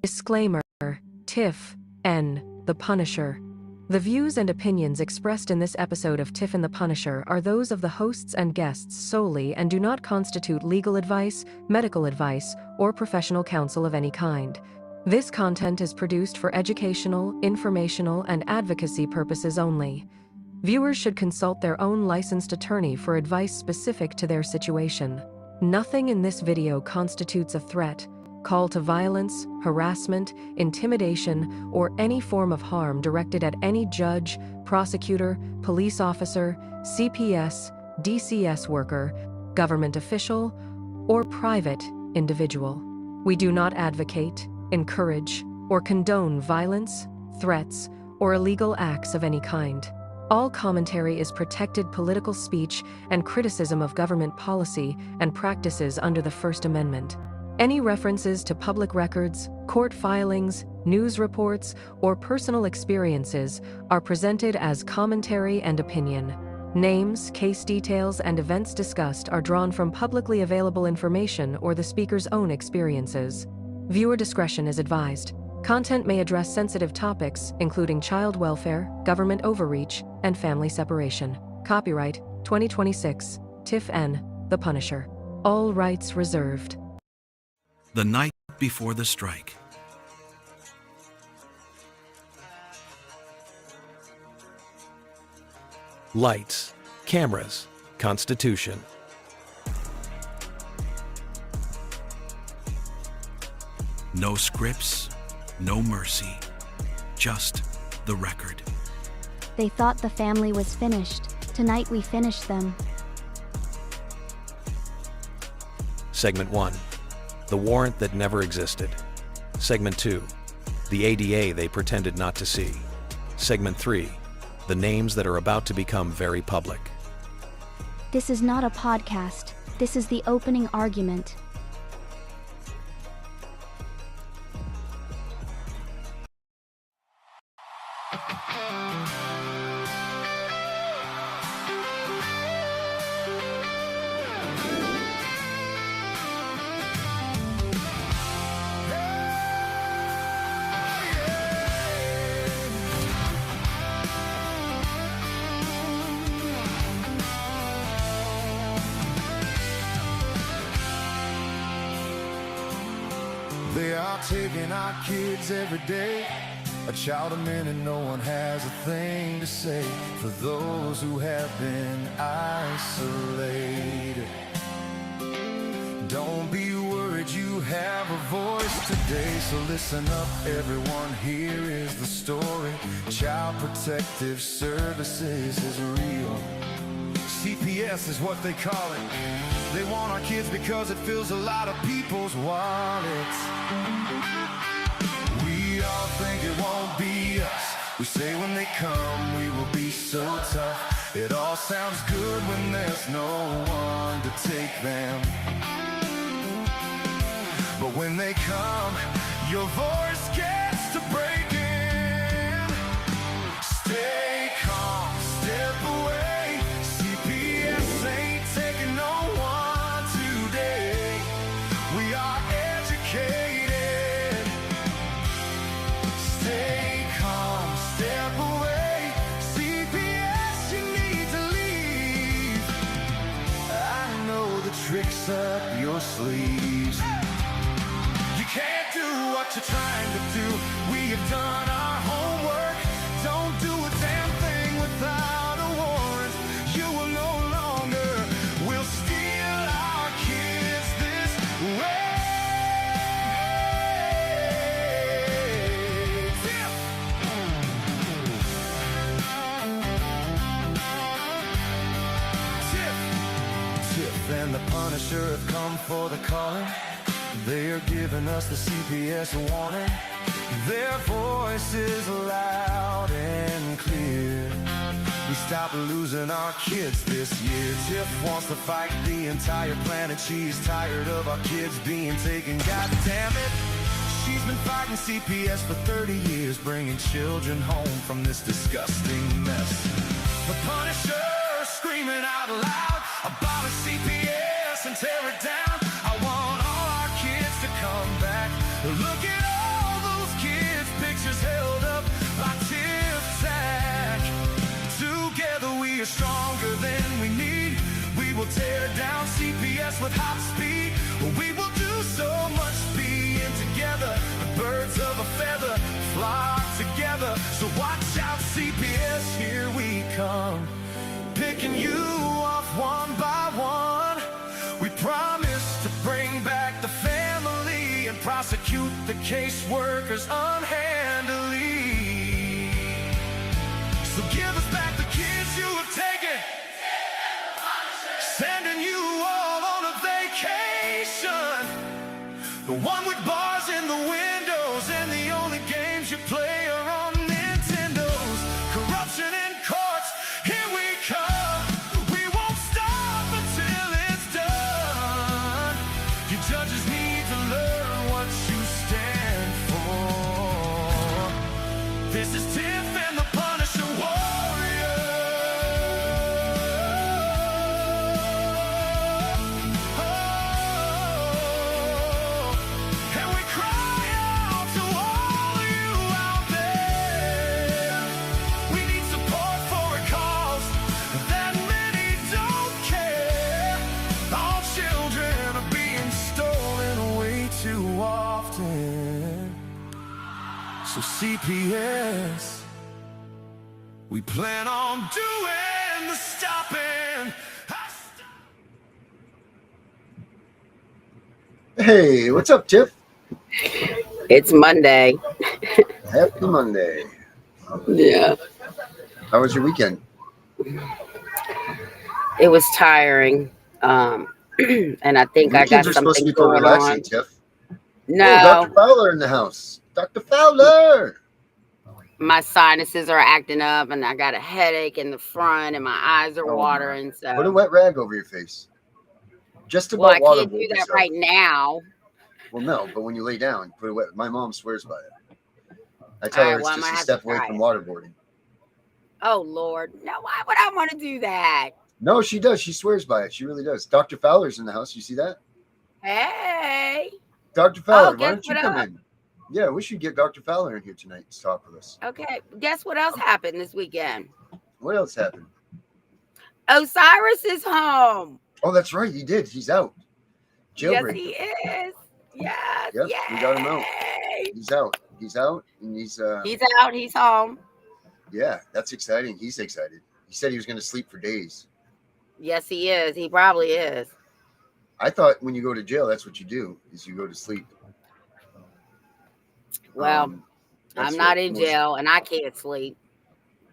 Disclaimer: Tiff N. The Punisher. The views and opinions expressed in this episode of Tiff and the Punisher are those of the hosts and guests solely and do not constitute legal advice, medical advice, or professional counsel of any kind. This content is produced for educational, informational, and advocacy purposes only. Viewers should consult their own licensed attorney for advice specific to their situation. Nothing in this video constitutes a threat, call to violence, harassment, intimidation, or any form of harm directed at any judge, prosecutor, police officer, CPS, DCS worker, government official, or private individual. We do not advocate, encourage, or condone violence, threats, or illegal acts of any kind. All commentary is protected political speech and criticism of government policy and practices under the First Amendment. Any references to public records, court filings, news reports, or personal experiences are presented as commentary and opinion. Names, case details, and events discussed are drawn from publicly available information or the speaker's own experiences. Viewer discretion is advised. Content may address sensitive topics, including child welfare, government overreach, and family separation. Copyright 2026, Tiff N. The Punisher. All rights reserved. The night before the strike. Lights, cameras, Constitution. No scripts, no mercy, just the record. They thought the family was finished. Tonight we finish them. Segment 1. The warrant that never existed. Segment 2. The ADA they pretended not to see. Segment 3. The names that are about to become very public. This is not a podcast. This is the opening argument. They are taking our kids every day. A child a minute, no one has a thing to say for those who have been isolated. Don't be worried, you have a voice today. So listen up, everyone, here is the story. Child Protective Services is real. CPS is what they call it. They want our kids because it fills a lot of people's wallets. We all think it won't be us. We say when they come we will be so tough. It all sounds good when there's no one to take them. But when they come, your voice gets to breaking. Stay calm, step away. CPS ain't taking no one today. We are educated. Stay calm, step away. CPS, you need to leave. I know the tricks up your sleeves. You can't do what you're trying to do. We have done our homework. Don't do a damn thing without a warrant. You will no longer will steal our kids this way. Tiff and the Punisher have come for the calling. They are giving us the CPS warning. Their voice is loud and clear. We stop losing our kids this year. Tiff wants to fight the entire planet. She's tired of our kids being taken. God damn it. She's been fighting CPS for 30 years, bringing children home from this disgusting mess. The Punisher screaming out loud, abolish CPS and tear it down. I want all our kids to come back. Look at all are stronger than we need. We will tear down CPS with hot speed. We will do so much being together. The birds of a feather flock together. So watch out, CPS, here we come. Picking you off one by one. We promise to bring back the family and prosecute the caseworkers unhandily. So give us back the kids you have taken. Sending you all on a vacation. The one with bars in the windows and the only games you play are on Nintendos. Corruption in courts, here we come. We won't stop until it's done. You judges need to learn what you stand for. This is Tiff and the Punisher Warrior. And we cry out to all you out there. We need support for a cause that many don't care. Our children are being stolen way too often. So CPS, we plan on doing the stopping. Hey, what's up, Tiff? It's Monday. Happy Monday. Yeah. How was your weekend? It was tiring. And I think I got Weekends are supposed to something be for going relaxing, on. Tiff. Oh, No, Dr. Fowler in the house. Dr. Fowler! my sinuses are acting up and I got a headache in the front and my eyes are Oh, watering. Put a So, wet rag over your face. Just about well, I water can't do that yourself. right now. Well, no, but when you lay down, put a wet. My mom swears by it. I All tell right, her it's well, I'm just gonna a have step to away try from it. waterboarding. Oh, Lord. No, why would I want to do that? No, she does. She swears by it. She really does. Dr. Fowler's in the house. You see that? Hey. Dr. Fowler, why guess don't you what come up? in? Yeah, we should get Dr. Fowler in here tonight to talk with us. Okay. Guess what else happened this weekend? What else happened? Osiris is home. Oh, that's right. He did. He's out. Yes, Jailbreak. he is. Yes. Yep, we got him out. Yay. He's out. He's out, and he's out. He's home. yeah, that's exciting. He's excited. He said he was going to sleep for days. Yes, he is. He probably is. I thought when you go to jail, that's what you do, is you go to sleep. Well, That's I'm not what in most- jail and I can't sleep.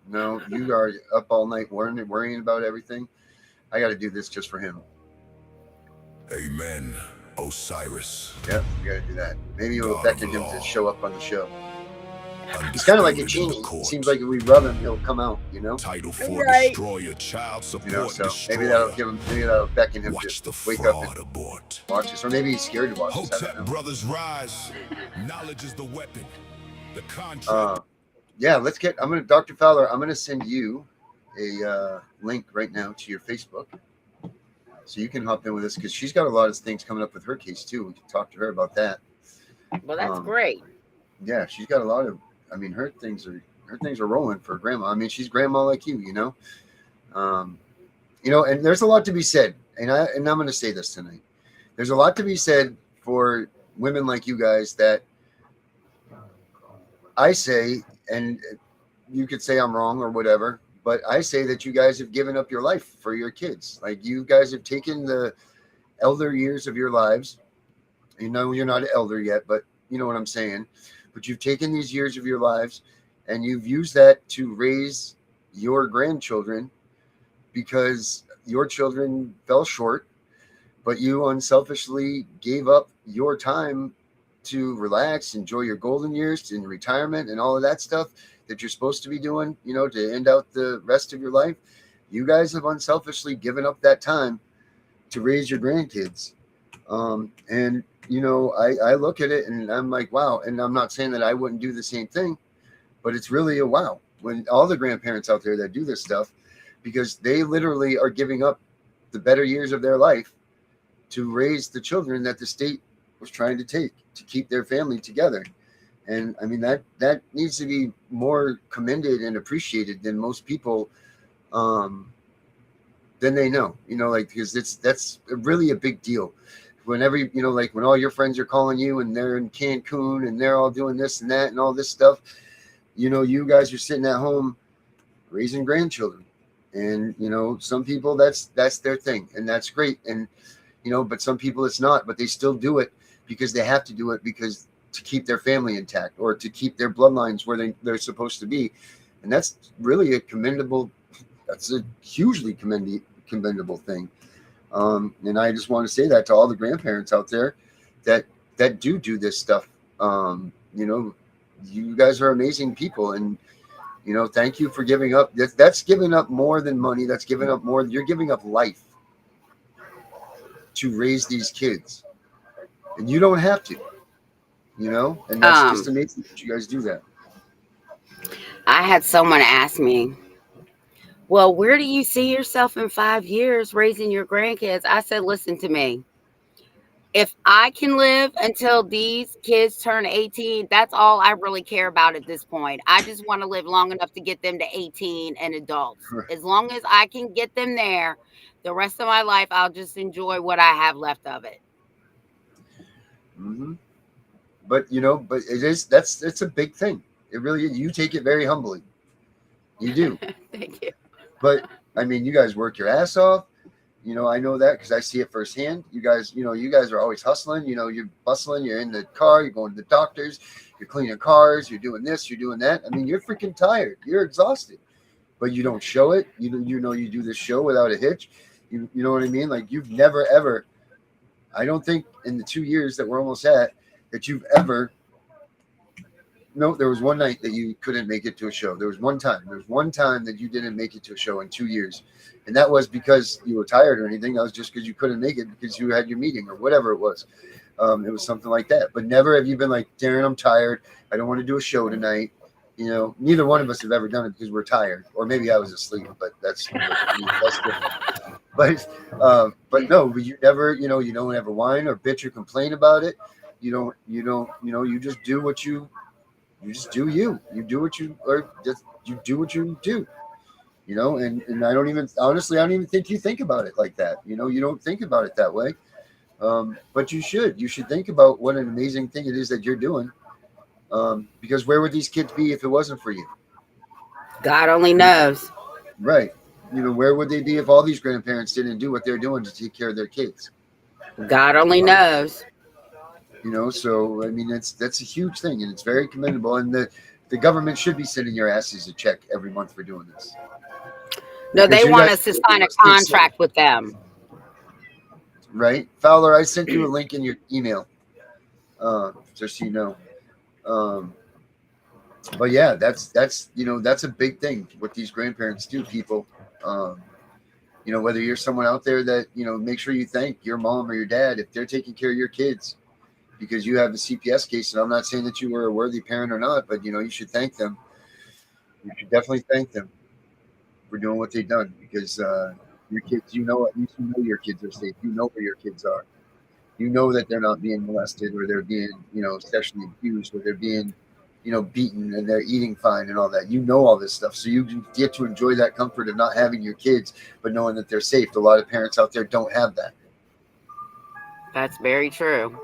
No, you are up all night worrying about everything. I got to do this just for him. Amen, Osiris. Yep, we got to do that. Maybe we'll God beckon of him law. to show up on the show. He's kind of like a genie. It seems like if we rub him, he'll come out. You know. Title 4 Right. destroyer, child support You know. So destroyer. maybe that'll give him. Maybe that'll beckon him Watch to the wake up fraud and abort. watch us, or maybe he's scared to watch us. I Hotep don't know. brothers rise. Knowledge is the weapon. The contract. Yeah, let's get. Dr. Fowler. I'm gonna send you a link right now to your Facebook, so you can hop in with us because she's got a lot of things coming up with her case too. We can talk to her about that. Well, that's great. Yeah, she's got a lot of. I mean, her things are rolling for grandma. I mean, she's grandma like you, you know. And there's a lot to be said, and I'm going to say this tonight. There's a lot to be said for women like you guys that I say, and you could say I'm wrong or whatever, but I say that you guys have given up your life for your kids. Like, you guys have taken the elder years of your lives. You know, you're not an elder yet, but you know what I'm saying. But you've taken these years of your lives and you've used that to raise your grandchildren because your children fell short, but you unselfishly gave up your time to relax, enjoy your golden years in retirement and all of that stuff that you're supposed to be doing, you know, to end out the rest of your life. You guys have unselfishly given up that time to raise your grandkids. And you know, I look at it and I'm like, wow. And I'm not saying that I wouldn't do the same thing, but it's really a wow when all the grandparents out there that do this stuff, because they literally are giving up the better years of their life to raise the children that the state was trying to take to keep their family together. And I mean, that needs to be more commended and appreciated than most people then they know, like, because that's really a big deal. Whenever, like when all your friends are calling you and they're in Cancun and they're all doing this and that and all this stuff, you guys are sitting at home raising grandchildren. And, some people that's their thing, and that's great. And, but some people it's not, but they still do it because they have to do it because to keep their family intact or to keep their bloodlines where they're supposed to be. And that's really that's a hugely commendable thing. And I just want to say that to all the grandparents out there that do this stuff. You guys are amazing people, and thank you for giving up. That's giving up more than money. That's giving up more. You're giving up life to raise these kids, and you don't have to. And that's just amazing that you guys do that. I had someone ask me, well, where do you see yourself in 5 years raising your grandkids? I said, listen to me. If I can live until these kids turn 18, that's all I really care about at this point. I just want to live long enough to get them to 18 and adults. As long as I can get them there, the rest of my life, I'll just enjoy what I have left of it. Mm-hmm. But that's a big thing. It really is. You take it very humbly. You do. Thank you. But I mean, you guys work your ass off. I know that because I see it firsthand. You guys are always hustling. You're bustling. You're in the car. You're going to the doctors. You're cleaning cars. You're doing this. You're doing that. I mean, you're freaking tired. You're exhausted, but you don't show it. You do this show without a hitch. You know what I mean? Like, you've never ever. I don't think in the 2 years that we're almost at that you've ever. No, there was one night that you couldn't make it to a show. There was one time that you didn't make it to a show in 2 years. And that was because you were tired or anything. That was just because you couldn't make it because you had your meeting or whatever it was. It was something like that. But never have you been like, Darren, I'm tired. I don't want to do a show tonight. Neither one of us have ever done it because we're tired. Or maybe I was asleep, but that's different. But no, but you never, you don't ever whine or bitch or complain about it. You just do what you do you do what you do what you do, and I don't even think you think about it like that. You don't think about it that way. But you should think about what an amazing thing it is that you're doing. Because where would these kids be if it wasn't for you? God only knows. Right. Where would they be if all these grandparents didn't do what they're doing to take care of their kids? God only knows. So I mean, that's a huge thing, and it's very commendable. And the government should be sending your asses a check every month for doing this. No, they want us to sign a contract with them. Right, Fowler. I sent you a link in your email, just so you know. But yeah, that's a big thing what these grandparents do, people. Whether you're someone out there that make sure you thank your mom or your dad if they're taking care of your kids. Because you have a CPS case, and I'm not saying that you were a worthy parent or not, but you should thank them. You should definitely thank them for doing what they've done, because your kids, at least you know your kids are safe. You know where your kids are. You know that they're not being molested, or they're being, sexually abused, or they're being, beaten, and they're eating fine and all that. You know all this stuff, so you get to enjoy that comfort of not having your kids, but knowing that they're safe. A lot of parents out there don't have that. That's very true.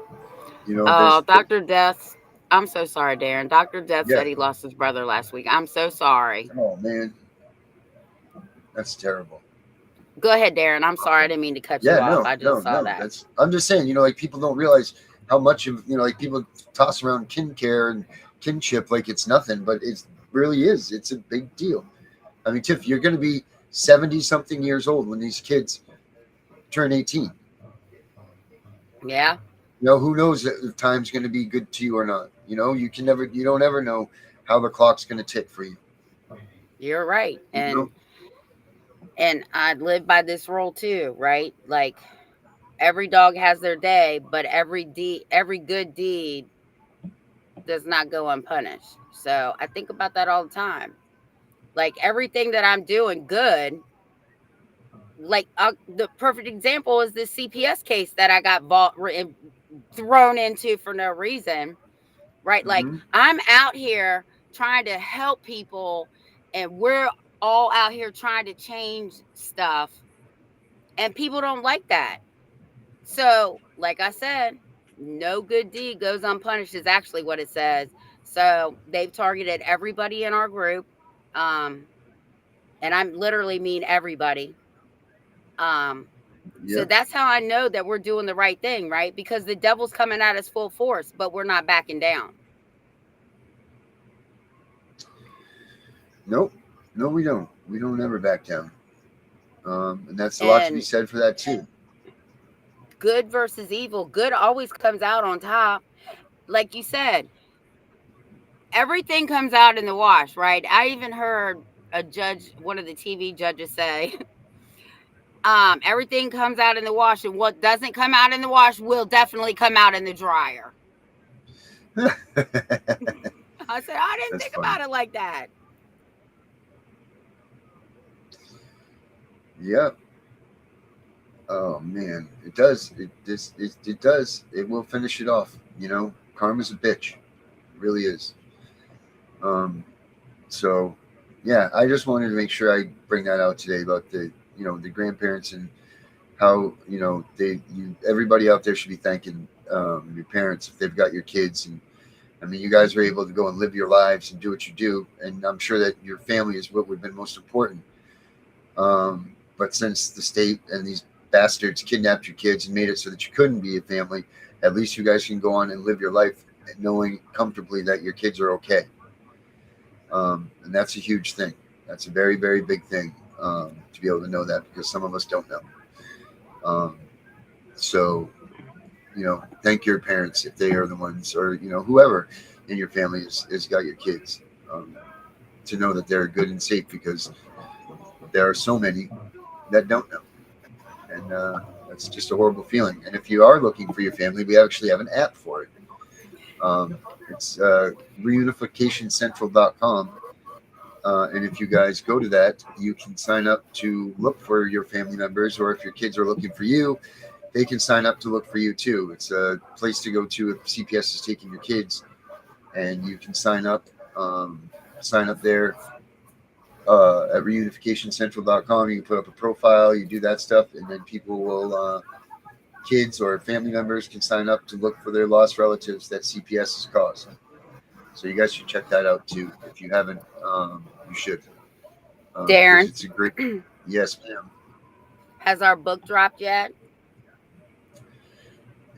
Dr. Death, I'm so sorry, Darren. Dr. Death said he lost his brother last week. I'm so sorry. Oh, man. That's terrible. Go ahead, Darren. I'm sorry. I didn't mean to cut you off. I just saw that. I'm just saying, like, people don't realize how much of, like, people toss around kin care and kinship like it's nothing, but it really is. It's a big deal. I mean, Tiff, you're going to be 70-something years old when these kids turn 18. Yeah. Who knows if time's going to be good to you or not? You don't ever know how the clock's going to tick for you. You're right. And I live by this rule too, right? Like, every dog has their day, but every good deed does not go unpunished. So I think about that all the time. Like, everything that I'm doing good, like the perfect example is this CPS case that I got thrown into for no reason, right? Mm-hmm. Like, I'm out here trying to help people, and we're all out here trying to change stuff, And people don't like that. So, like I said, no good deed goes unpunished is actually what it says. So they've targeted everybody in our group. And I literally mean everybody. So Yep. that's how I know that we're doing the right thing, right? Because the devil's coming at us full force, but we're not backing down. Nope. No, we don't. We don't ever back down. And that's a lot to be said for that too. Good versus evil. Good always comes out on top. Like you said, everything comes out in the wash, right? I even heard a judge, one of the TV judges say, everything comes out in the wash, and what doesn't come out in the wash will definitely come out in the dryer. I said, I didn't think about it like that. Yep. Oh man, it does. It does. It will finish it off. You know, karma's a bitch. It really is. So yeah, I just wanted to make sure I bring that out today about the the grandparents and how everybody out there should be thanking your parents if they've got your kids. And I mean, you guys are able to go and live your lives and do what you do, and I'm sure that your family is what would have been most important. But since the state and these bastards kidnapped your kids and made it so that you couldn't be a family, at least you guys can go on and live your life knowing comfortably that your kids are okay. And that's a huge thing. That's a very, very big thing to be able to know that, because some of us don't know. So, thank your parents if they are the ones, or, whoever in your family has got your kids, to know that they're good and safe, because there are so many that don't know. And that's just a horrible feeling. And if you are looking for your family, we actually have an app for it. It's reunificationcentral.com. And if you guys go to that, you can sign up to look for your family members, or if your kids are looking for you, they can sign up to look for you too. It's a place to go to if CPS is taking your kids, and you can sign up there at reunificationcentral.com. You can put up a profile, you do that stuff, and then people will, kids or family members can sign up to look for their lost relatives that CPS has caused. So you guys should check that out too. If you haven't, you should. Darren, it's a great. Yes, ma'am. Has our book dropped yet?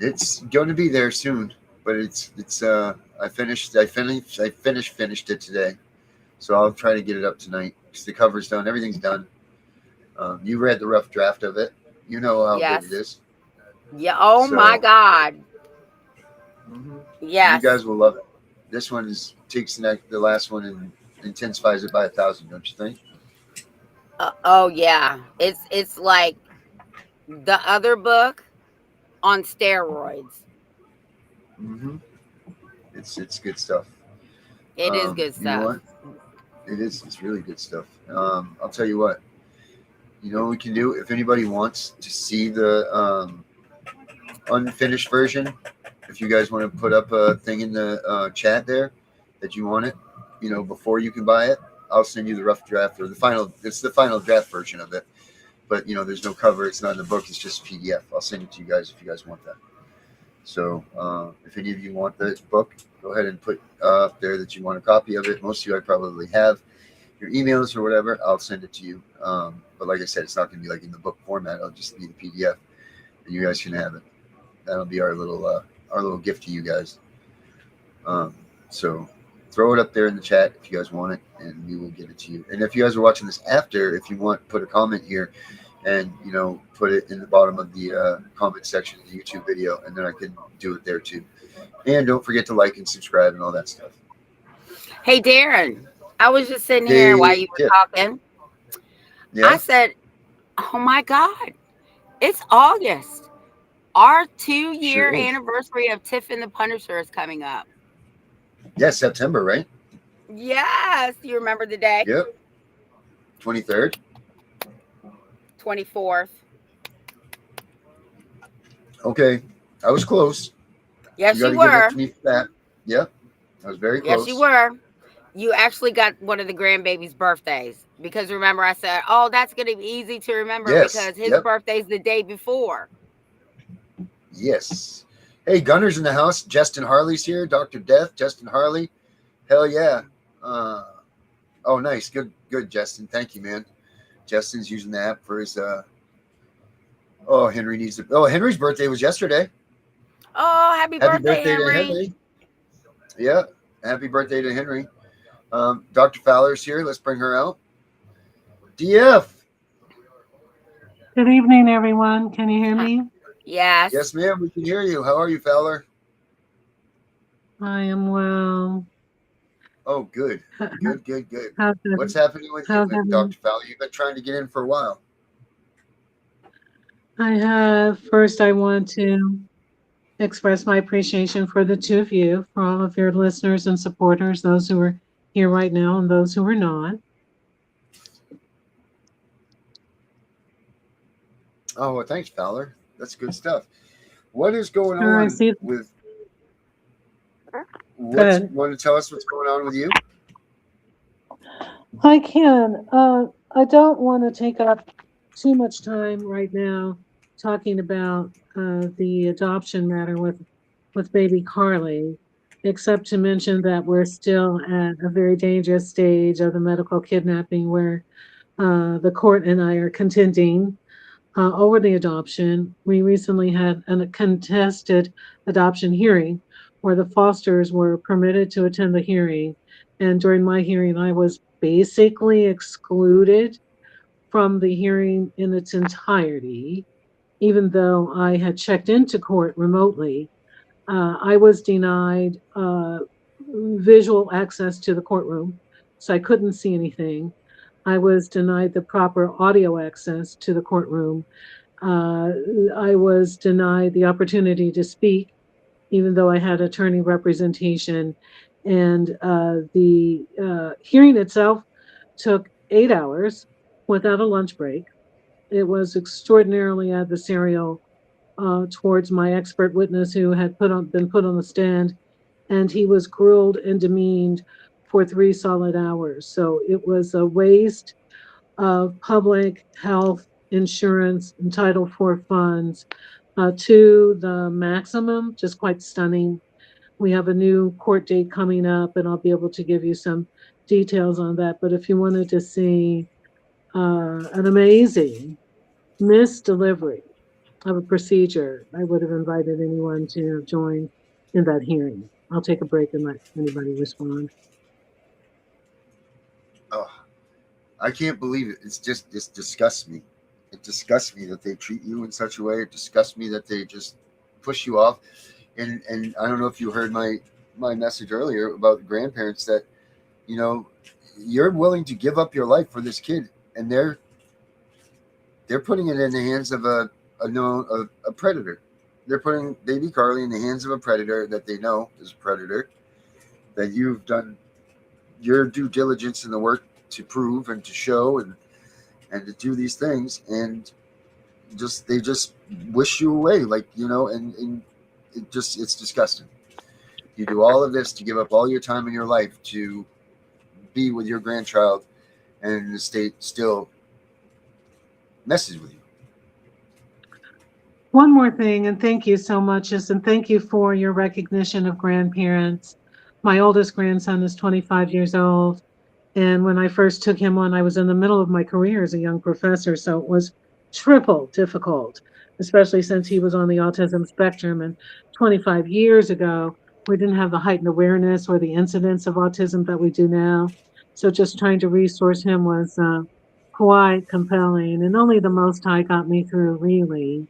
It's going to be there soon, but it's I finished it today, so I'll try to get it up tonight, because the cover's done, everything's done. You read the rough draft of it. You know how good it is. Yeah. Oh my God. Mm-hmm. Yes. You guys will love it. This one takes the last one and intensifies it by 1,000, don't you think? Oh yeah. It's like the other book on steroids. Mm-hmm. It's good stuff. It is good stuff. You know what? It is. It's really good stuff. I'll tell you what. You know what we can do? If anybody wants to see the unfinished version, if you guys want to put up a thing in the chat there that you want it, before you can buy it, I'll send you the rough draft, or the final. It's the final draft version of it. But there's no cover. It's not in the book. It's just PDF. I'll send it to you guys if you guys want that. So if any of you want the book, go ahead and put up there that you want a copy of it. Most of you I probably have your emails or whatever. I'll send it to you. But like I said, it's not going to be like in the book format. I'll just need a PDF, and you guys can have it. That'll be our little gift to you guys. So throw it up there in the chat if you guys want it, and we will give it to you. And if you guys are watching this after, if you want, put a comment here, and put it in the bottom of the comment section of the YouTube video, and then I can do it there too. And don't forget to like and subscribe and all that stuff. Hey Darren, I was just sitting here while you were talking. Yeah. I said, "Oh my God, it's August. Our 2-year anniversary of Tiff and the Punisher is coming up." Yeah, September, right? Yes. You remember the day? Yep. 23rd. 24th. Okay. I was close. Yes, you were. Give it to me for that. Yep. I was very close. Yes, you were. you actually got one of the grandbaby's birthdays. Because remember, I said, oh, that's going to be easy to remember Yes. because his Yep. birthday's the day before. Yes. Hey, Gunner's in the house. Justin Harley's here. Dr. Death, Justin Harley. Hell yeah. Oh, nice. Good, Justin. Thank you, man. Justin's using the app for his. Henry needs to. Oh, Henry's birthday was yesterday. Oh, happy birthday, Henry. To Henry. Yeah. Happy birthday to Henry. Dr. Fowler's here. Let's bring her out. DF. Good evening, everyone. Can you hear me? Yes. Yes, ma'am. We can hear you. How are you, Fowler? I am well. Oh, good. Good. What's happening with you, Dr. Fowler? You've been trying to get in for a while. First, I want to express my appreciation for the two of you, for all of your listeners and supporters, those who are here right now and those who are not. Oh, well, thanks, Fowler. That's good stuff. What is going on with... Want to tell us what's going on with you? I can. I don't want to take up too much time right now talking about the adoption matter with baby Carly, except to mention that we're still at a very dangerous stage of the medical kidnapping where the court and I are contending over the adoption. We recently had a contested adoption hearing where the fosters were permitted to attend the hearing. And during my hearing, I was basically excluded from the hearing in its entirety, even though I had checked into court remotely. I was denied visual access to the courtroom, so I couldn't see anything. I was denied the proper audio access to the courtroom. I was denied the opportunity to speak, even though I had attorney representation. And the hearing itself took 8 hours without a lunch break. It was extraordinarily adversarial towards my expert witness who had been put on the stand, and he was grilled and demeaned for 3 solid hours. So it was a waste of public health insurance and Title IV funds to the maximum, just quite stunning. We have a new court date coming up, and I'll be able to give you some details on that. But if you wanted to see an amazing misdelivery of a procedure, I would have invited anyone to join in that hearing. I'll take a break and let anybody respond. Oh, I can't believe it. It disgusts me. It disgusts me that they treat you in such a way. It disgusts me that they just push you off. And I don't know if you heard my message earlier about the grandparents that, you're willing to give up your life for this kid, and they're putting it in the hands of a predator. They're putting baby Carly in the hands of a predator that they know is a predator, that you've done your due diligence in the work to prove and to show and to do these things, and they just wish you away, and it's disgusting. You do all of this to give up all your time in your life to be with your grandchild, and the state still messes with you. One more thing, and thank you so much, and thank you for your recognition of grandparents. My oldest grandson is 25 years old, and when I first took him on, I was in the middle of my career as a young professor, so it was triple difficult, especially since he was on the autism spectrum. And 25 years ago, we didn't have the heightened awareness or the incidence of autism that we do now. So just trying to resource him was quite compelling, and only the Most High got me through, really.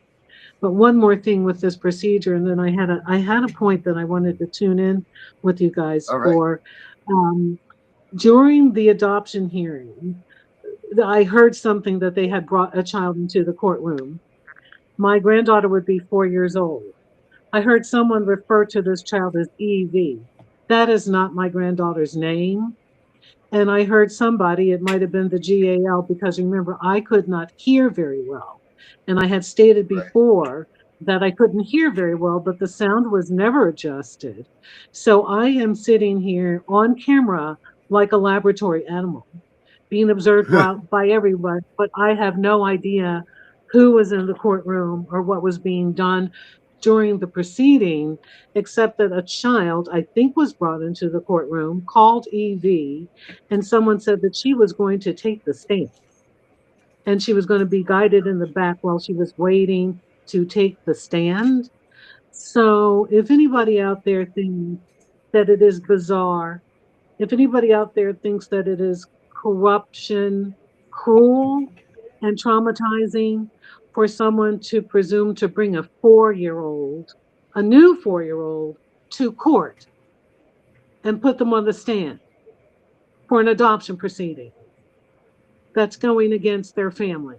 But one more thing with this procedure, and then I had a point that I wanted to tune in with you guys for. During the adoption hearing, I heard something that they had brought a child into the courtroom. My granddaughter would be 4 years old. I heard someone refer to this child as EV. That is not my granddaughter's name. And I heard somebody, it might have been the GAL, because remember, I could not hear very well. And I had stated before that I couldn't hear very well, but the sound was never adjusted. So I am sitting here on camera like a laboratory animal, being observed by everyone, but I have no idea who was in the courtroom or what was being done during the proceeding, except that a child, I think, was brought into the courtroom, called EV, and someone said that she was going to take the stand and she was going to be guided in the back while she was waiting to take the stand. So if anybody out there thinks that it is bizarre, if anybody out there thinks that it is corruption, cruel, and traumatizing for someone to presume to bring a 4-year-old, a new 4-year-old, to court and put them on the stand for an adoption proceeding that's going against their family.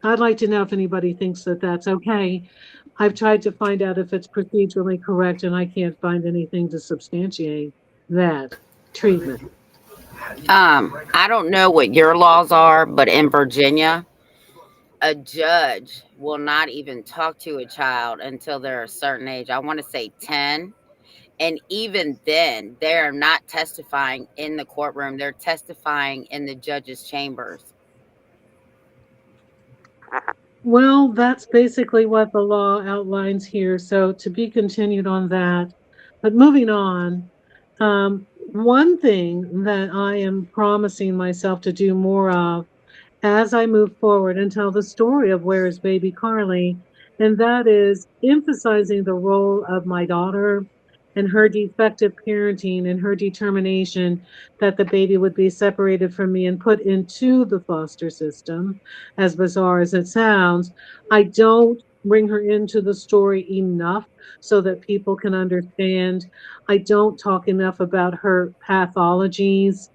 I'd like to know if anybody thinks that that's okay. I've tried to find out if it's procedurally correct, and I can't find anything to substantiate that treatment. I don't know what your laws are, but in Virginia, a judge will not even talk to a child until they're a certain age. I want to say 10. And even then, they're not testifying in the courtroom. They're testifying in the judge's chambers. Well, that's basically what the law outlines here. So to be continued on that. But moving on, one thing that I am promising myself to do more of as I move forward and tell the story of Where is Baby Carly, and that is emphasizing the role of my daughter and her defective parenting and her determination that the baby would be separated from me and put into the foster system, as bizarre as it sounds. I don't bring her into the story enough so that people can understand. I don't talk enough about her pathologies.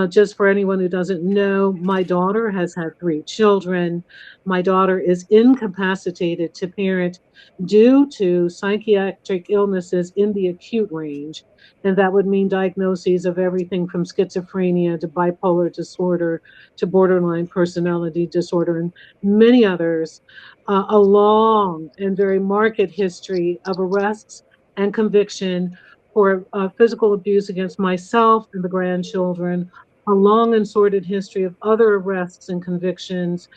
Just for anyone who doesn't know, my daughter has had 3 children. My daughter is incapacitated to parent due to psychiatric illnesses in the acute range. And that would mean diagnoses of everything from schizophrenia to bipolar disorder to borderline personality disorder and many others. A long and very marked history of arrests and conviction for physical abuse against myself and the grandchildren, a long and sordid history of other arrests and convictions,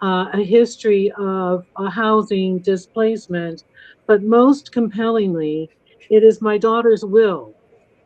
a history of housing displacement, but most compellingly, it is my daughter's will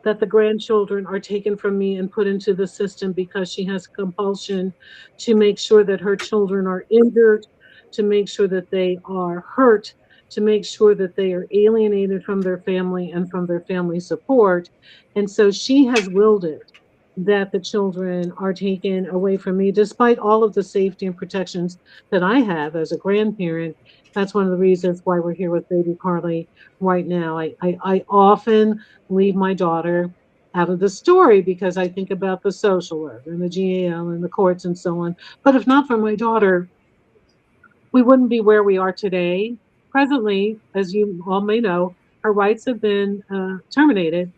that the grandchildren are taken from me and put into the system because she has compulsion to make sure that her children are injured, to make sure that they are hurt, to make sure that they are alienated from their family and from their family support. And so she has willed it that the children are taken away from me, despite all of the safety and protections that I have as a grandparent. That's one of the reasons why we're here with baby Carly right now. I often leave my daughter out of the story because I think about the social work and the GAL and the courts and so on. But if not for my daughter, we wouldn't be where we are today. Presently, as you all may know, her rights have been terminated.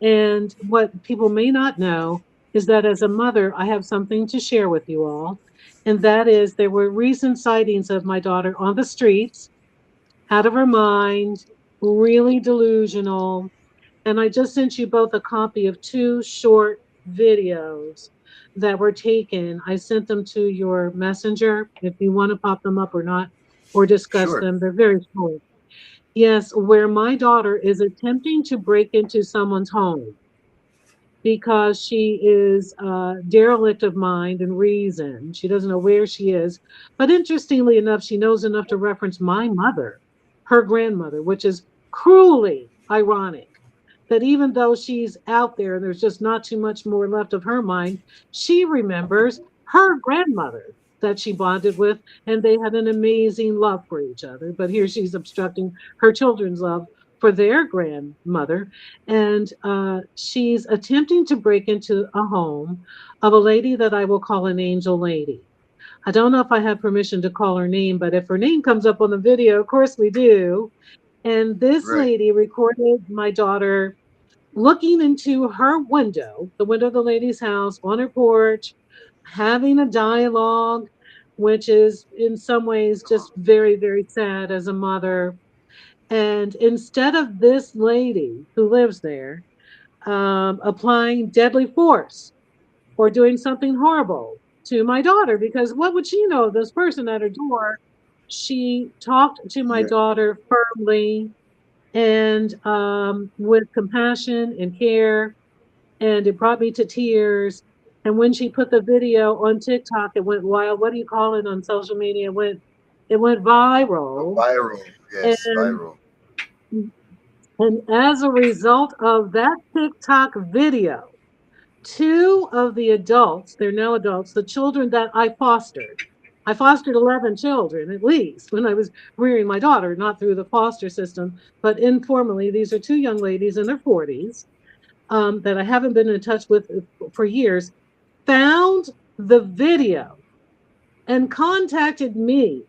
And what people may not know is that as a mother, I have something to share with you all. And that is there were recent sightings of my daughter on the streets, out of her mind, really delusional. And I just sent you both a copy of 2 short videos that were taken. I sent them to your messenger if you want to pop them up or not, or discuss Sure. them. They're very short. Yes, where my daughter is attempting to break into someone's home because she is derelict of mind and reason. She doesn't know where she is. But interestingly enough, she knows enough to reference my mother, her grandmother, which is cruelly ironic that even though she's out there and there's just not too much more left of her mind, she remembers her grandmother that she bonded with, and they had an amazing love for each other. But here she's obstructing her children's love for their grandmother, and she's attempting to break into a home of a lady that I will call an angel lady. I don't know if I have permission to call her name, but if her name comes up on the video, of course we do. And this Right. lady recorded my daughter looking into her window, the window of the lady's house, on her porch, having a dialogue, which is in some ways just very, very sad as a mother. And instead of this lady who lives there applying deadly force or doing something horrible to my daughter, because what would she know? This person at her door, she talked to my daughter firmly and with compassion and care, and it brought me to tears. And when she put the video on TikTok, it went wild. What do you call it on social media? It went viral. Viral, yes, and, viral. And as a result of that TikTok video, 2 of the adults, they're now adults, the children that I fostered 11 children at least when I was rearing my daughter, not through the foster system, but informally. These are 2 young ladies in their 40s that I haven't been in touch with for years, found the video and contacted me.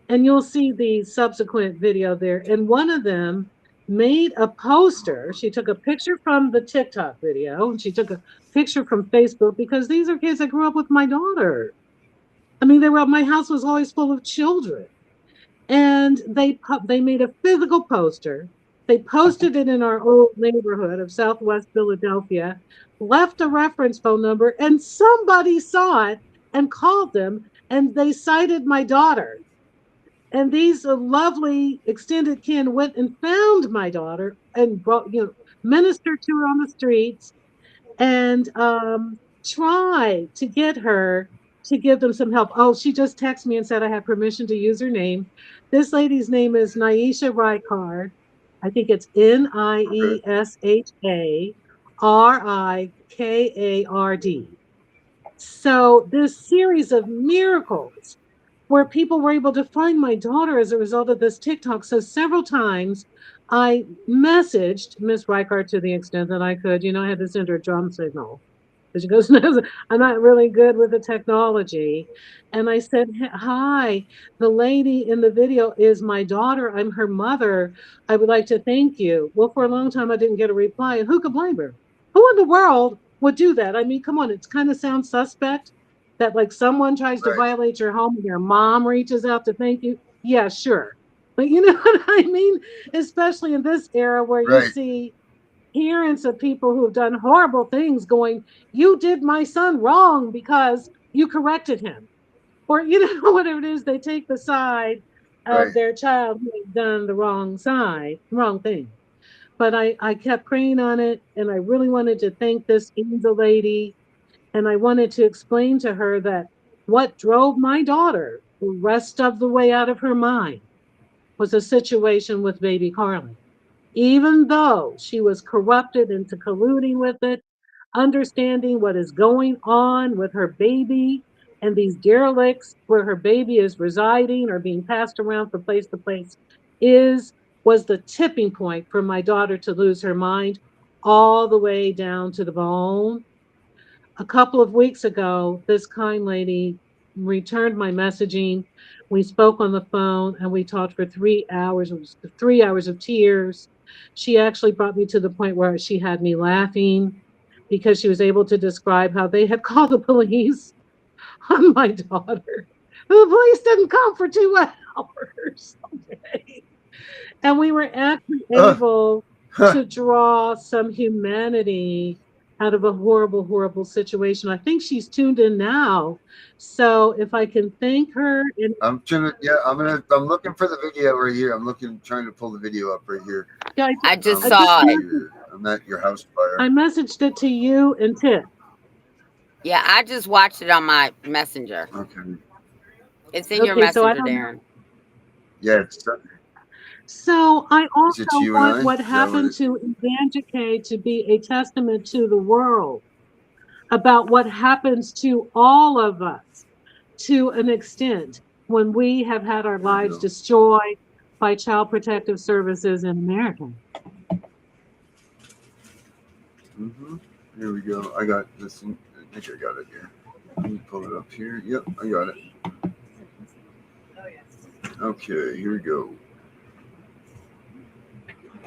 And you'll see the subsequent video there. And one of them made a poster. She took a picture from the TikTok video, and she took a picture from Facebook, because these are kids that grew up with my daughter. I mean, my house was always full of children. And they made a physical poster. They posted it in our old neighborhood of Southwest Philadelphia, left a reference phone number, and somebody saw it and called them, and they cited my daughter. And these lovely extended kin went and found my daughter and brought, ministered to her on the streets and tried to get her to give them some help. Oh, she just texted me and said I have permission to use her name. This lady's name is Niesha Ricard. I think it's NIESHA RIKARD. So this series of miracles where people were able to find my daughter as a result of this TikTok. So several times I messaged Miss Ricard to the extent that I could. I had to send her a drum signal. She goes, no, I'm not really good with the technology. And I said, hi, the lady in the video is my daughter. I'm her mother. I would like to thank you. Well, for a long time, I didn't get a reply. And who could blame her? Who in the world would do that? I mean, come on, it kind of sounds suspect that like someone tries to violate your home and your mom reaches out to thank you. Yeah, sure. But you know what I mean? Especially in this era where you see parents of people who have done horrible things going, you did my son wrong because you corrected him. Or, whatever it is, they take the side of their child who has done the wrong thing. But I kept praying on it, and I really wanted to thank this angel lady. And I wanted to explain to her that what drove my daughter the rest of the way out of her mind was a situation with baby Carly. Even though she was corrupted into colluding with it, understanding what is going on with her baby and these derelicts where her baby is residing or being passed around from place to place was the tipping point for my daughter to lose her mind all the way down to the bone. A couple of weeks ago, this kind lady returned my messaging. We spoke on the phone and we talked for 3 hours. It was 3 hours of tears. She actually brought me to the point where she had me laughing because she was able to describe how they had called the police on my daughter. The police didn't come for 2 hours. Okay. And we were actually able to draw some humanity out of a horrible, horrible situation. I think she's tuned in now. So if I can thank her. I'm looking for the video right here. Trying to pull the video up right here. Yeah, I just saw it. I'm at your house fire. I messaged it to you and Tiff. Yeah, I just watched it on my messenger. Okay. It's in your messenger, Darren. Yeah, So I also want what happened to Evangeline to be a testament to the world about what happens to all of us to an extent when we have had our lives destroyed by Child Protective Services in America. Here we go. I got this. I think I got it here. Let me pull it up here. Yep, I got it. Okay, here we go.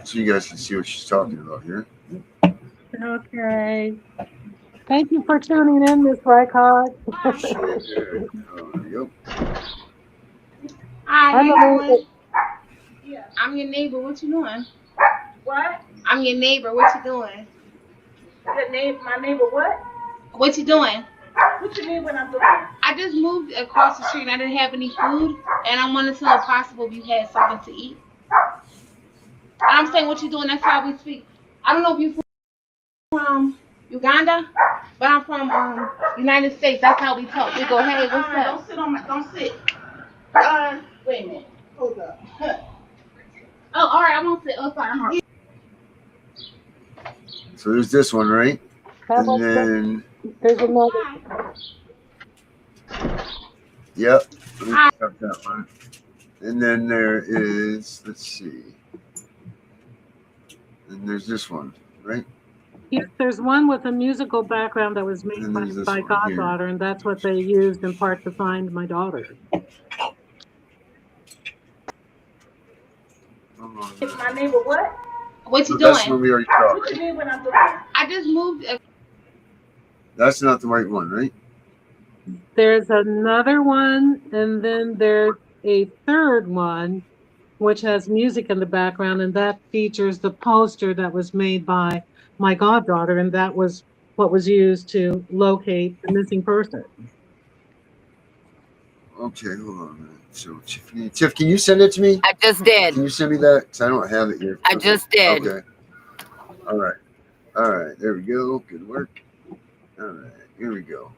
So you guys can see what she's talking about here. Okay. Thank you for tuning in, Miss Ricard. There you go. Hi, I'm your neighbor. What you doing? What? I'm your neighbor. What you doing? My neighbor what? What you doing? What you mean when I'm doing? I just moved across the street and I didn't have any food, and I wanted to know if possible if you had something to eat. And I'm saying what you doing, that's how we speak. I don't know if you from Uganda, but I'm from United States. That's how we talk. We go, hey, what's up? Don't sit on my, don't sit. Wait a minute. Hold up. Oh, all right, I won't sit. Oh, sorry, I'm hard. So there's this one, right? And then There's another. yep. Got that one. And then there is, let's see. And there's this one, right? Yes, there's one with a musical background that was made And there's this by one Goddaughter, and that's what they used in part to find my daughter. My neighbor what? What you So that's doing? one we already saw. What you mean when I'm doing? I just moved. That's not the right one, right? There's another one, and then there's a third one, which has music in the background, and that features the poster that was made by my goddaughter, and that was what was used to locate the missing person. Okay, hold on a minute. So Tiff, can you send it to me? I just did. Can you send me that? Because I don't have it here. I just did. Okay. All right. All right. There we go. Good work. All right. Here we go.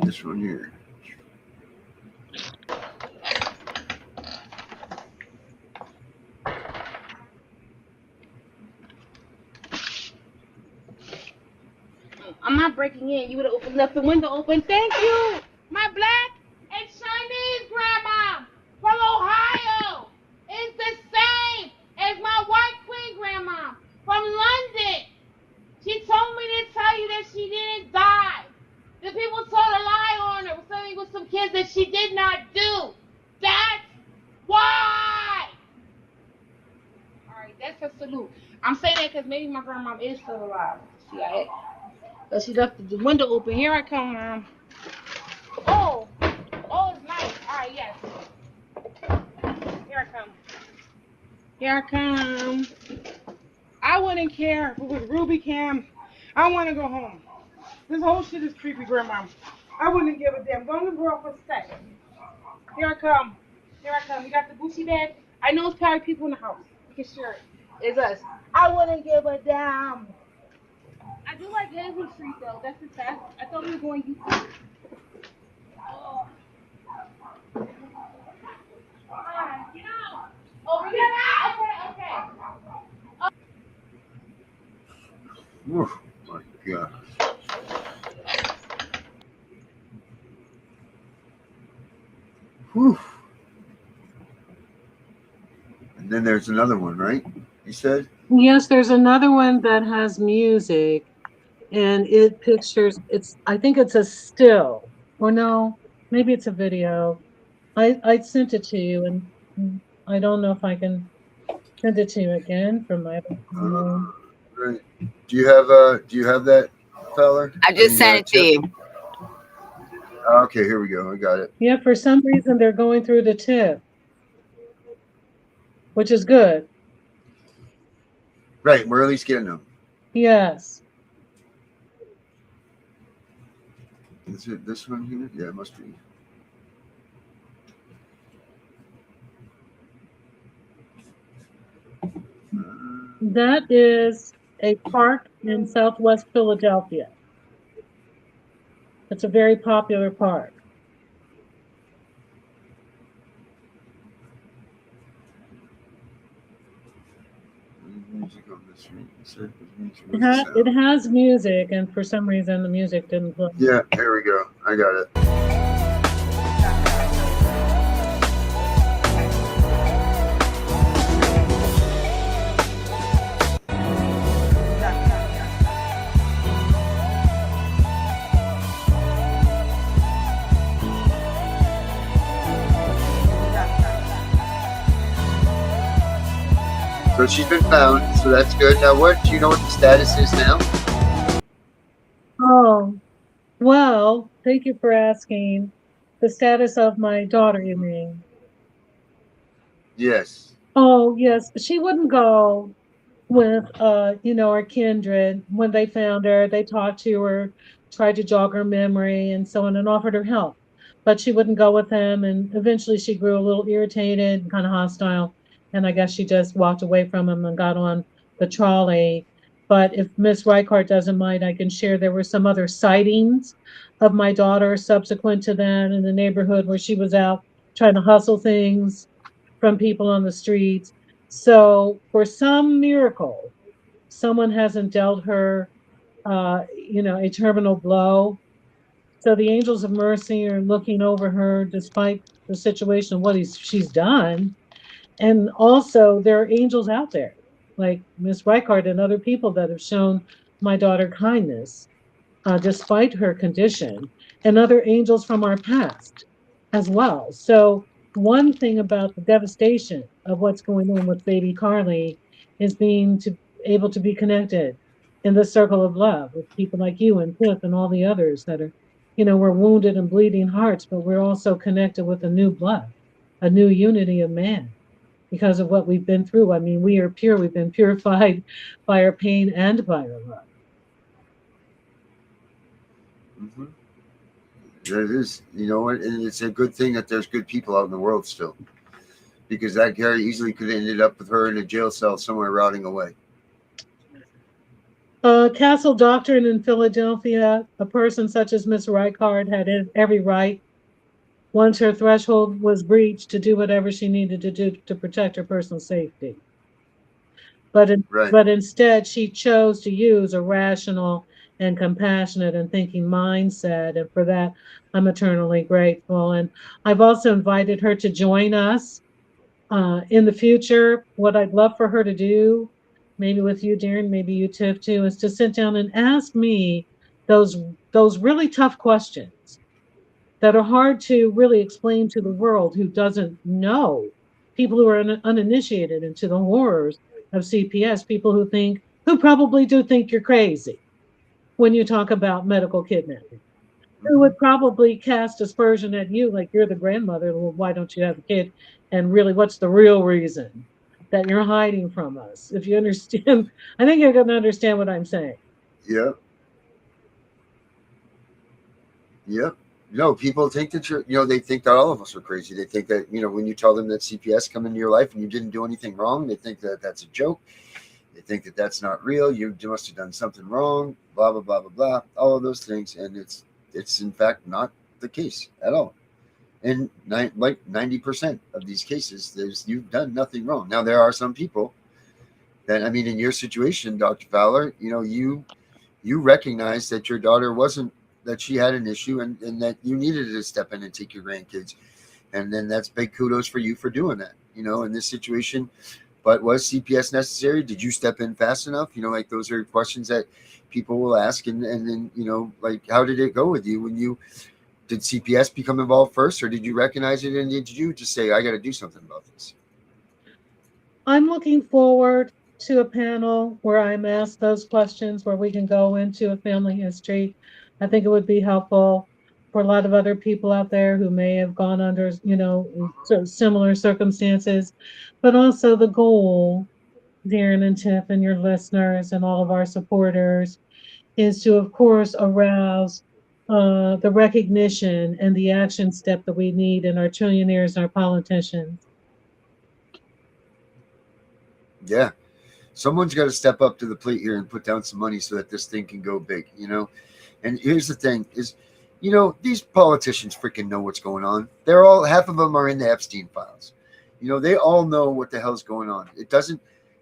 This one here. I'm not breaking in. You would have left the window open. Thank you. My black and Chinese grandma from Ohio is the same as my white queen grandma from London. She told me to tell you that she didn't die. The people told a lie on her, saying with some kids that she did not do. That's why. All right, that's a salute. I'm saying that because maybe my grandma is still alive. CIA. But she left the window open. Here I come, Mom. Oh, it's nice. All right, yes. Here I come. Here I come. I wouldn't care if it was Ruby Cam. I want to go home. This whole shit is creepy, Grandma. I wouldn't give a damn. Go in the world for a second. Here I come. Here I come. You got the Gucci bag? I know it's probably people in the house. You can share it. It's us. I wouldn't give a damn. I do like Leslie Street though. That's the test. I thought we were going YouTube. Oh. Get out. Over here. Okay. Oh my God. Whew. And then there's another one, right? You said? Yes, there's another one that has music, and it pictures, I think it's a still, or no, maybe it's a video. I sent it to you, and I don't know if I can send it to you again from my Right. Do you have that, fella? I just sent it to you. Okay, here we go. I got it. Yeah, for some reason they're going through the tip, which is good. Right, we're at least getting them. Yes. Is it this one here? Yeah, it must be. That is a park in Southwest Philadelphia. It's a very popular park. Music on this one. It has music, and for some reason the music didn't play. Yeah, here we go. I got it. So she's been found, so that's good. Now, do you know what the status is now? Oh, well, thank you for asking. The status of my daughter, you mean? Yes. Oh, yes. She wouldn't go with our kindred. When they found her, they talked to her, tried to jog her memory and so on, and offered her help, but she wouldn't go with them, and eventually she grew a little irritated and kind of hostile, and I guess she just walked away from him and got on the trolley. But if Miss Reichart doesn't mind, I can share there were some other sightings of my daughter subsequent to that in the neighborhood where she was out trying to hustle things from people on the streets. So for some miracle, someone hasn't dealt her, a terminal blow. So the angels of mercy are looking over her despite the situation of what she's done. And also there are angels out there like Miss Reichart and other people that have shown my daughter kindness despite her condition, and other angels from our past as well. So, one thing about the devastation of what's going on with baby Carly is being able to be connected in the circle of love with people like you and Tiff and all the others that are, we're wounded and bleeding hearts, but we're also connected with a new blood, a new unity of man because of what we've been through. I mean, we are pure, we've been purified by our pain and by our love. Mm-hmm. It is, and it's a good thing that there's good people out in the world still, because that Gary easily could have ended up with her in a jail cell somewhere rotting away. Castle doctrine in Philadelphia, a person such as Miss Reichard had every right, once her threshold was breached, to do whatever she needed to do to protect her personal safety. But instead, she chose to use a rational and compassionate and thinking mindset. And for that, I'm eternally grateful. And I've also invited her to join us in the future. What I'd love for her to do, maybe with you, Darren, maybe you, Tiff, too, is to sit down and ask me those really tough questions that are hard to really explain to the world who doesn't know, people who are uninitiated into the horrors of CPS, people who probably do think you're crazy when you talk about medical kidnapping, who would probably cast aspersion at you like you're the grandmother. Well, why don't you have a kid? And really, what's the real reason that you're hiding from us? If you understand, I think you're going to understand what I'm saying. Yep. Yep. People think that they think that all of us are crazy. They think that, when you tell them that CPS come into your life and you didn't do anything wrong, they think that that's a joke. They think that that's not real. You must have done something wrong, blah, blah, blah, blah, blah, all of those things. And it's in fact not the case at all. And like 90% of these cases, you've done nothing wrong. Now, there are some people that, in your situation, Dr. Fowler, you recognize that your daughter that she had an issue and that you needed to step in and take your grandkids. And then that's big kudos for you for doing that, in this situation. But was CPS necessary? Did you step in fast enough? Those are questions that people will ask. And then, how did it go with you did CPS become involved first, or did you recognize it? And did you just say, I got to do something about this? I'm looking forward to a panel where I'm asked those questions, where we can go into a family history. I think it would be helpful for a lot of other people out there who may have gone under, similar circumstances. But also the goal, Darren and Tiff and your listeners and all of our supporters, is to, of course, arouse the recognition and the action step that we need in our trillionaires and our politicians. Yeah. Someone's got to step up to the plate here and put down some money so that this thing can go big, And here's the thing is, these politicians freaking know what's going on. Half of them are in the Epstein files. They all know what the hell's going on.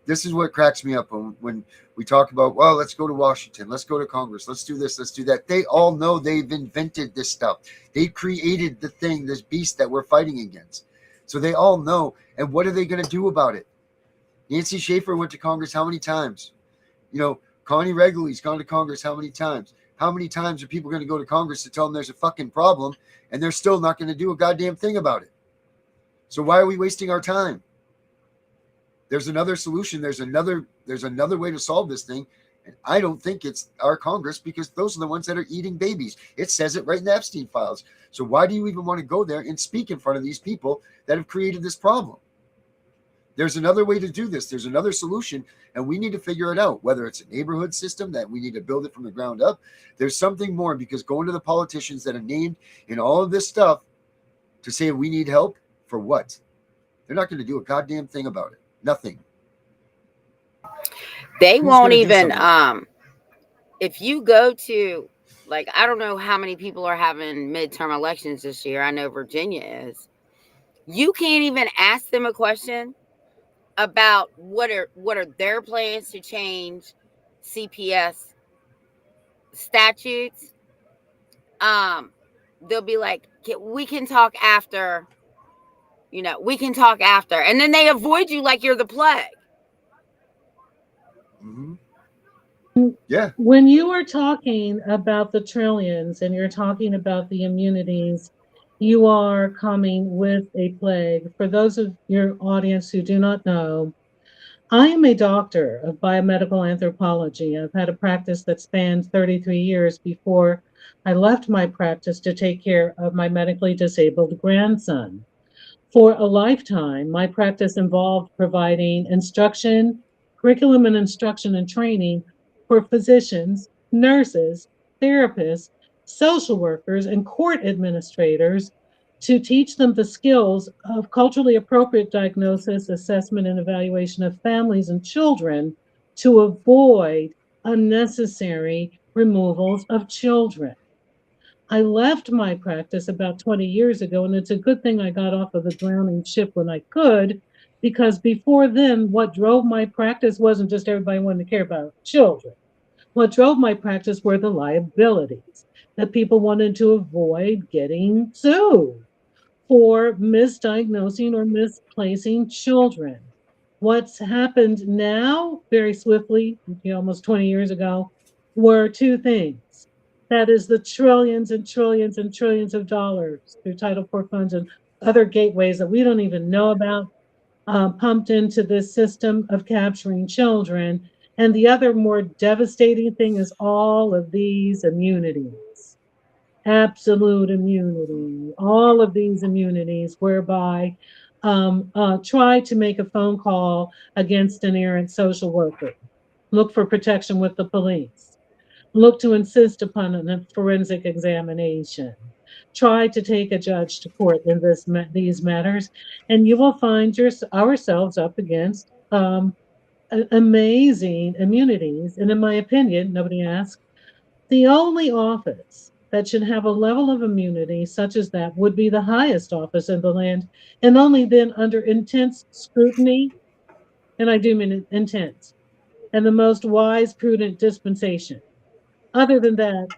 This is what cracks me up when we talk about, well, let's go to Washington, let's go to Congress, let's do this, let's do that. They all know they've invented this stuff. They created this beast that we're fighting against. So they all know. And what are they going to do about it? Nancy Schaefer went to Congress how many times? Connie regularly's gone to Congress how many times? How many times are people going to go to Congress to tell them there's a fucking problem and they're still not going to do a goddamn thing about it? So why are we wasting our time? There's another solution. There's another way to solve this thing. And I don't think it's our Congress, because those are the ones that are eating babies. It says it right in the Epstein files. So why do you even want to go there and speak in front of these people that have created this problem? There's another way to do this. There's another solution, and we need to figure it out, whether it's a neighborhood system that we need to build it from the ground up. There's something more, because going to the politicians that are named in all of this stuff to say we need help for what? They're not going to do a goddamn thing about it. Nothing. They won't even, if you go to, like, I don't know how many people are having midterm elections this year. I know Virginia is. You can't even ask them a question about what are their plans to change CPS statutes. They'll be like, we can talk after, we can talk after. And then they avoid you like you're the plague. Mm-hmm. Yeah. When you are talking about the trillions and you're talking about the immunities, you are coming with a plague. For those of your audience who do not know, I am a doctor of biomedical anthropology. I've had a practice that spanned 33 years before I left my practice to take care of my medically disabled grandson. For a lifetime, my practice involved providing instruction, curriculum and instruction and training for physicians, nurses, therapists, social workers, and court administrators to teach them the skills of culturally appropriate diagnosis, assessment, and evaluation of families and children to avoid unnecessary removals of children. I left my practice about 20 years ago, and it's a good thing I got off of the drowning ship when I could, because before then, what drove my practice wasn't just everybody wanting to care about children. What drove my practice were the liabilities that people wanted to avoid getting sued for misdiagnosing or misplacing children. What's happened now, very swiftly, almost 20 years ago, were two things. That is the trillions and trillions and trillions of dollars through Title IV funds and other gateways that we don't even know about, pumped into this system of capturing children. And the other more devastating thing is all of these immunities, absolute immunity, all of these immunities whereby try to make a phone call against an errant social worker, look for protection with the police, look to insist upon a forensic examination, try to take a judge to court in these matters, and you will find ourselves up against amazing immunities. And in my opinion, nobody asked, the only office that should have a level of immunity such as that would be the highest office in the land, and only then under intense scrutiny, and I do mean intense, and the most wise, prudent dispensation. Other than that,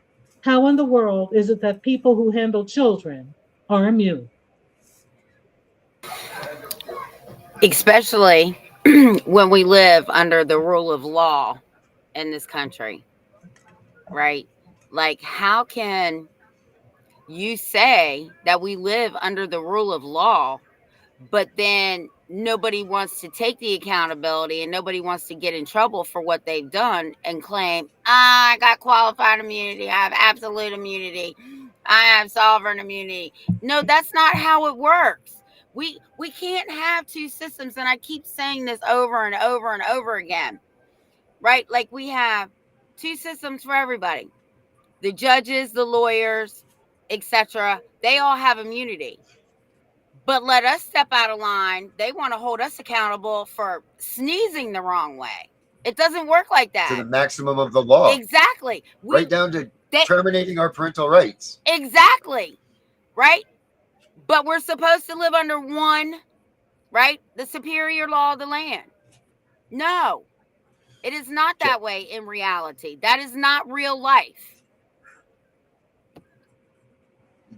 how in the world is it that people who handle children are immune? Especially when we live under the rule of law in this country, right? Like, how can you say that we live under the rule of law, but then nobody wants to take the accountability and nobody wants to get in trouble for what they've done and claim, I got qualified immunity, I have absolute immunity, I have sovereign immunity? No, that's not how it works. We can't have two systems, and I keep saying this over and over and over again, right? Like, we have two systems for everybody. The judges, the lawyers, etc., they all have immunity. But let us step out of line. They want to hold us accountable for sneezing the wrong way. It doesn't work like that. To the maximum of the law. Exactly. Right down to terminating our parental rights. Exactly. Right? But we're supposed to live under one, right? The superior law of the land. No, it is not that way in reality. That is not real life.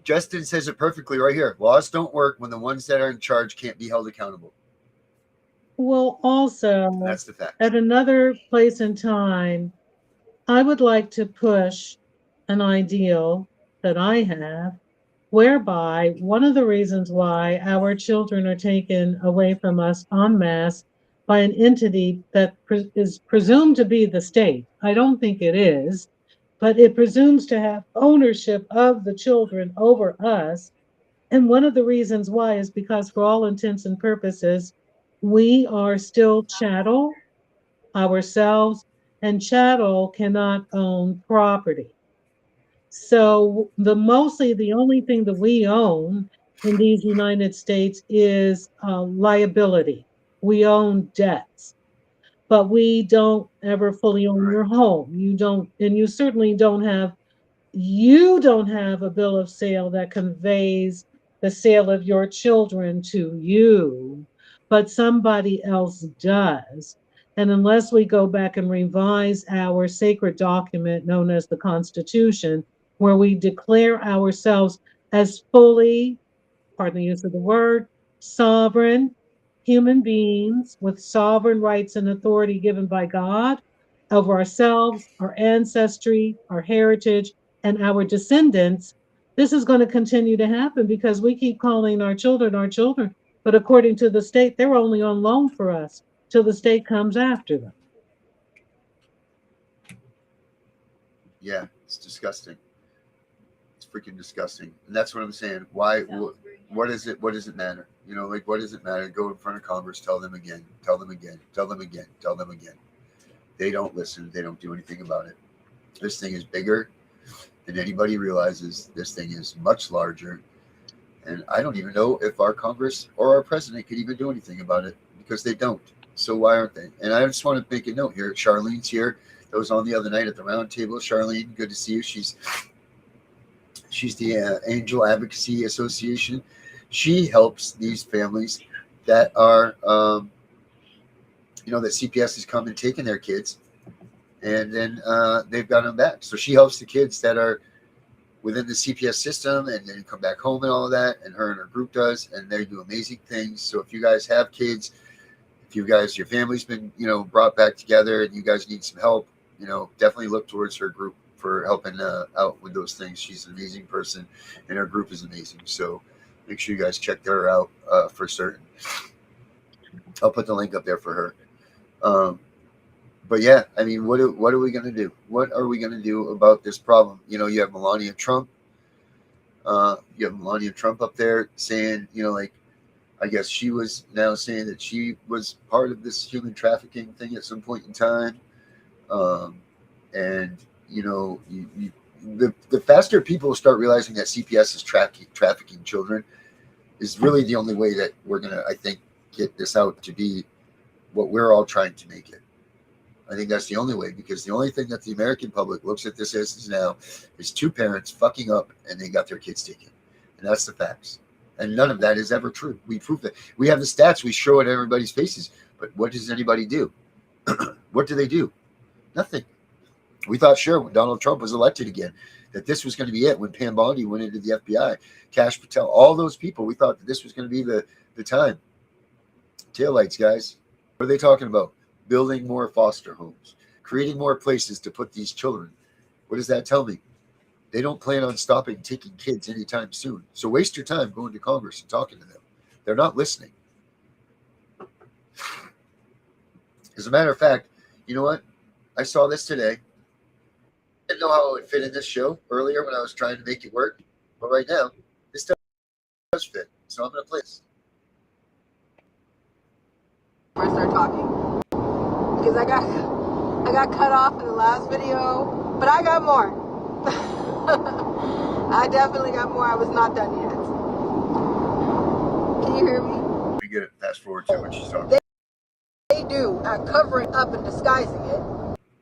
Justin says it perfectly right here. Laws don't work when the ones that are in charge can't be held accountable. Well, also, that's the fact. At another place in time, I would like to push an ideal that I have, whereby one of the reasons why our children are taken away from us en masse by an entity that is presumed to be the state. I don't think it is, but it presumes to have ownership of the children over us. And one of the reasons why is because, for all intents and purposes, we are still chattel ourselves, and chattel cannot own property. So mostly the only thing that we own in these United States is liability. We own debts, but we don't ever fully own your home. You don't, and you certainly don't have a bill of sale that conveys the sale of your children to you, but somebody else does. And unless we go back and revise our sacred document known as the Constitution, where we declare ourselves as fully, pardon the use of the word, sovereign human beings with sovereign rights and authority given by God over ourselves, our ancestry, our heritage, and our descendants, this is going to continue to happen because we keep calling our children, but according to the state, they're only on loan for us till the state comes after them. Yeah, it's disgusting. It's freaking disgusting. And that's what I'm saying. Why? What is it? What does it matter? You know, like, what does it matter? Go in front of Congress, tell them again, tell them again, tell them again, tell them again. They don't listen. They don't do anything about it. This thing is bigger than anybody realizes. This thing is much larger. And I don't even know if our Congress or our president could even do anything about it because they don't. So why aren't they? And I just want to make a note here. Charlene's here. That was on the other night at the round table. Charlene, good to see you. She's the Angel Advocacy Association. She helps these families that are, that CPS has come and taken their kids, and then they've got them back. So she helps the kids that are within the CPS system and then come back home and all of that. And her group does, and they do amazing things. So if you guys have kids, if your family's been, brought back together and you guys need some help, definitely look towards her group for helping out with those things. She's an amazing person, and her group is amazing. So make sure you guys check her out for certain. I'll put the link up there for her. But yeah, I mean, what are we going to do? What are we going to do about this problem? You have Melania Trump. You have Melania Trump up there saying, I guess she was now saying that she was part of this human trafficking thing at some point in time. And the faster people start realizing that CPS is trafficking children is really the only way that we're going to, I think, get this out to be what we're all trying to make it. I think that's the only way, because the only thing that the American public looks at this as now is two parents fucking up and they got their kids taken. And that's the facts. And none of that is ever true. We prove that. We have the stats. We show it in everybody's faces. But what does anybody do? What do they do? Nothing. We thought, sure, when Donald Trump was elected again, that this was going to be it. When Pam Bondi went into the FBI, Kash Patel, all those people, we thought that this was going to be the time. Taillights, guys. What are they talking about? Building more foster homes, creating more places to put these children. What does that tell me? They don't plan on stopping taking kids anytime soon. So waste your time going to Congress and talking to them. They're not listening. As a matter of fact, you know what? I saw this today. I didn't know how it would fit in this show earlier when I was trying to make it work. But right now, this does fit. So I'm going to play this. I start talking. Because I got cut off in the last video. But I got more. I definitely got more. I was not done yet. Can you hear me? We get it. Fast forward to what she's talking. They do at covering up and disguising it.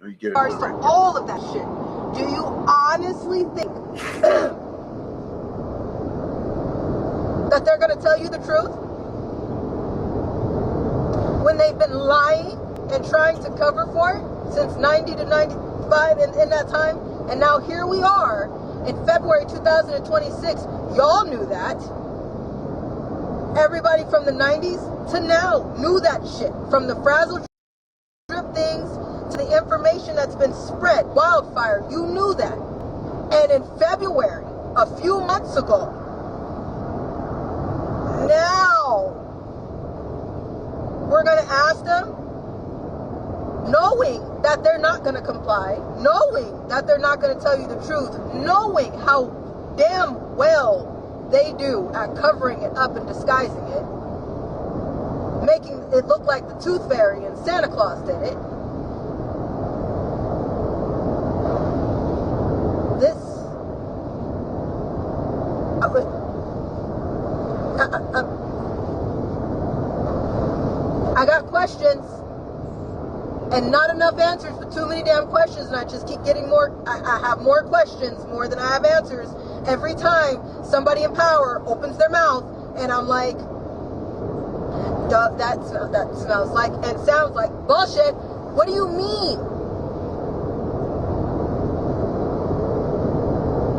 You get it. For all of that shit. Do you honestly think that they're going to tell you the truth when they've been lying and trying to cover for it since 90 to 95 in that time? And now here we are in February 2026. Y'all knew that. Everybody from the 90s to now knew that shit. From the frazzle drip things to the information that's been spread. Wildfire, you knew that. And in February, a few months ago, now we're going to ask them, knowing that they're not going to comply, knowing that they're not going to tell you the truth, knowing how damn well they do at covering it up and disguising it. making it look like the Tooth Fairy and Santa Claus did it. I got questions and not enough answers for too many damn questions, and I just keep getting more. I have more questions more than I have answers every time somebody in power opens their mouth, and I'm like, that smells like and sounds like bullshit. What do you mean?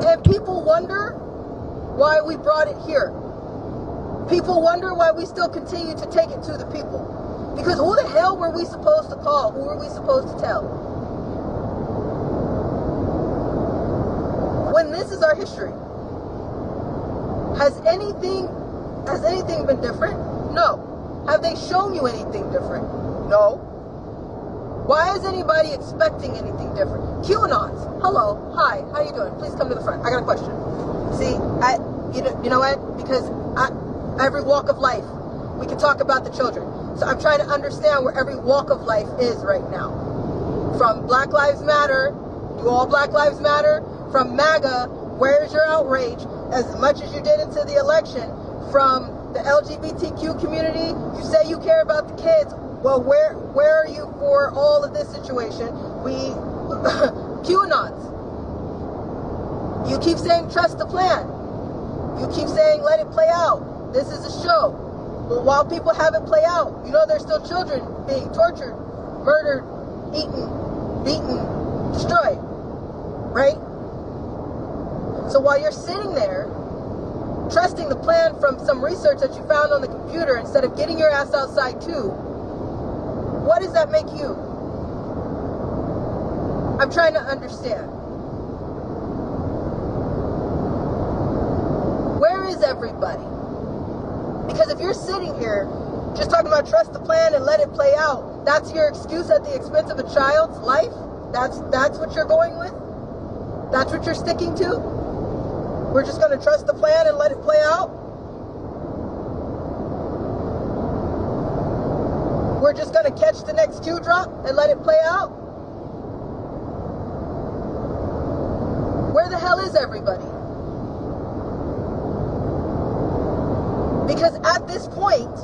And people wonder why we brought it here. People wonder why we still continue to take it to the people. Because who the hell were we supposed to call? Who were we supposed to tell? When this is our history. Has anything been different? No. Have they shown you anything different? No. Why is anybody expecting anything different? QAnons. Hello. Hi. How you doing? Please come to the front. I got a question. See, you know what? Because every walk of life, we can talk about the children. So I'm trying to understand where every walk of life is right now. From Black Lives Matter, do all Black Lives Matter? From MAGA, where's your outrage? As much as you did into the election. From the LGBTQ community, you say you care about the kids. Well, where are you for all of this situation? QAnons. You keep saying trust the plan. You keep saying let it play out. This is a show. But while people have it play out, you know there's still children being tortured, murdered, eaten, beaten, destroyed. Right? So while you're sitting there, trusting the plan from some research that you found on the computer instead of getting your ass outside too, what does that make you? I'm trying to understand. Where is everybody? Because if you're sitting here just talking about trust the plan and let it play out, that's your excuse at the expense of a child's life? That's what you're going with? That's what you're sticking to? We're just going to trust the plan and let it play out? We're just going to catch the next dewdrop and let it play out? Where the hell is everybody? Because at this point,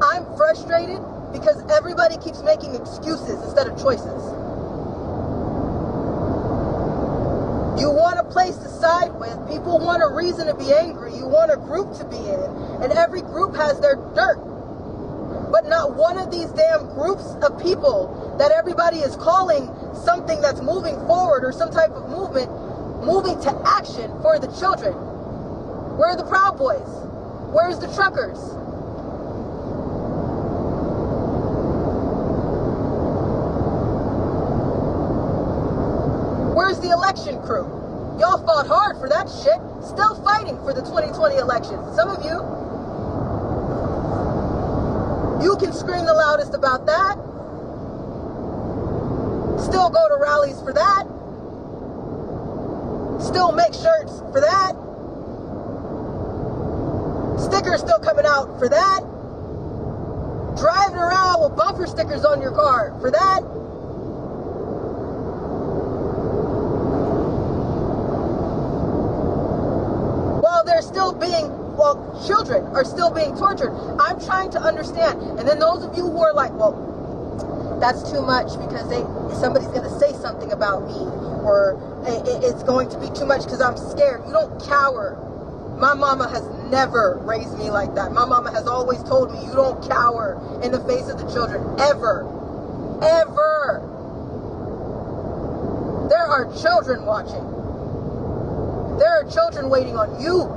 I'm frustrated because everybody keeps making excuses instead of choices. You want a place to side with, people want a reason to be angry, you want a group to be in, and every group has their dirt. But not one of these damn groups of people that everybody is calling something that's moving forward or some type of movement, moving to action for the children. Where are the Proud Boys? Where's the truckers? Where's the election crew? Y'all fought hard for that shit. Still fighting for the 2020 elections. Some of you can scream the loudest about that. Still go to rallies for that. Still make shirts for that. Stickers still coming out for that. Driving around with bumper stickers on your car for that. Children are still being tortured. I'm trying to understand. And then those of you who are like, well, that's too much because somebody's going to say something about me, or it's going to be too much because I'm scared. You don't cower. My mama has never raised me like that. My mama has always told me you don't cower in the face of the children. Ever. Ever. There are children watching. There are children waiting on you.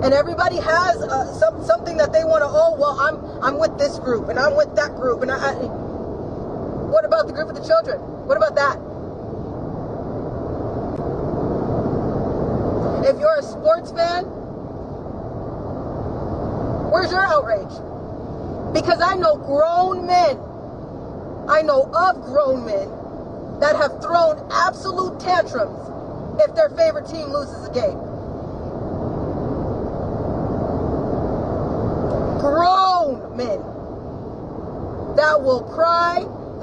And everybody has something that they want to, oh, well, I'm with this group, and I'm with that group, and what about the group of the children? What about that? If you're a sports fan, where's your outrage? Because I know grown men, I know of grown men that have thrown absolute tantrums if their favorite team loses a game.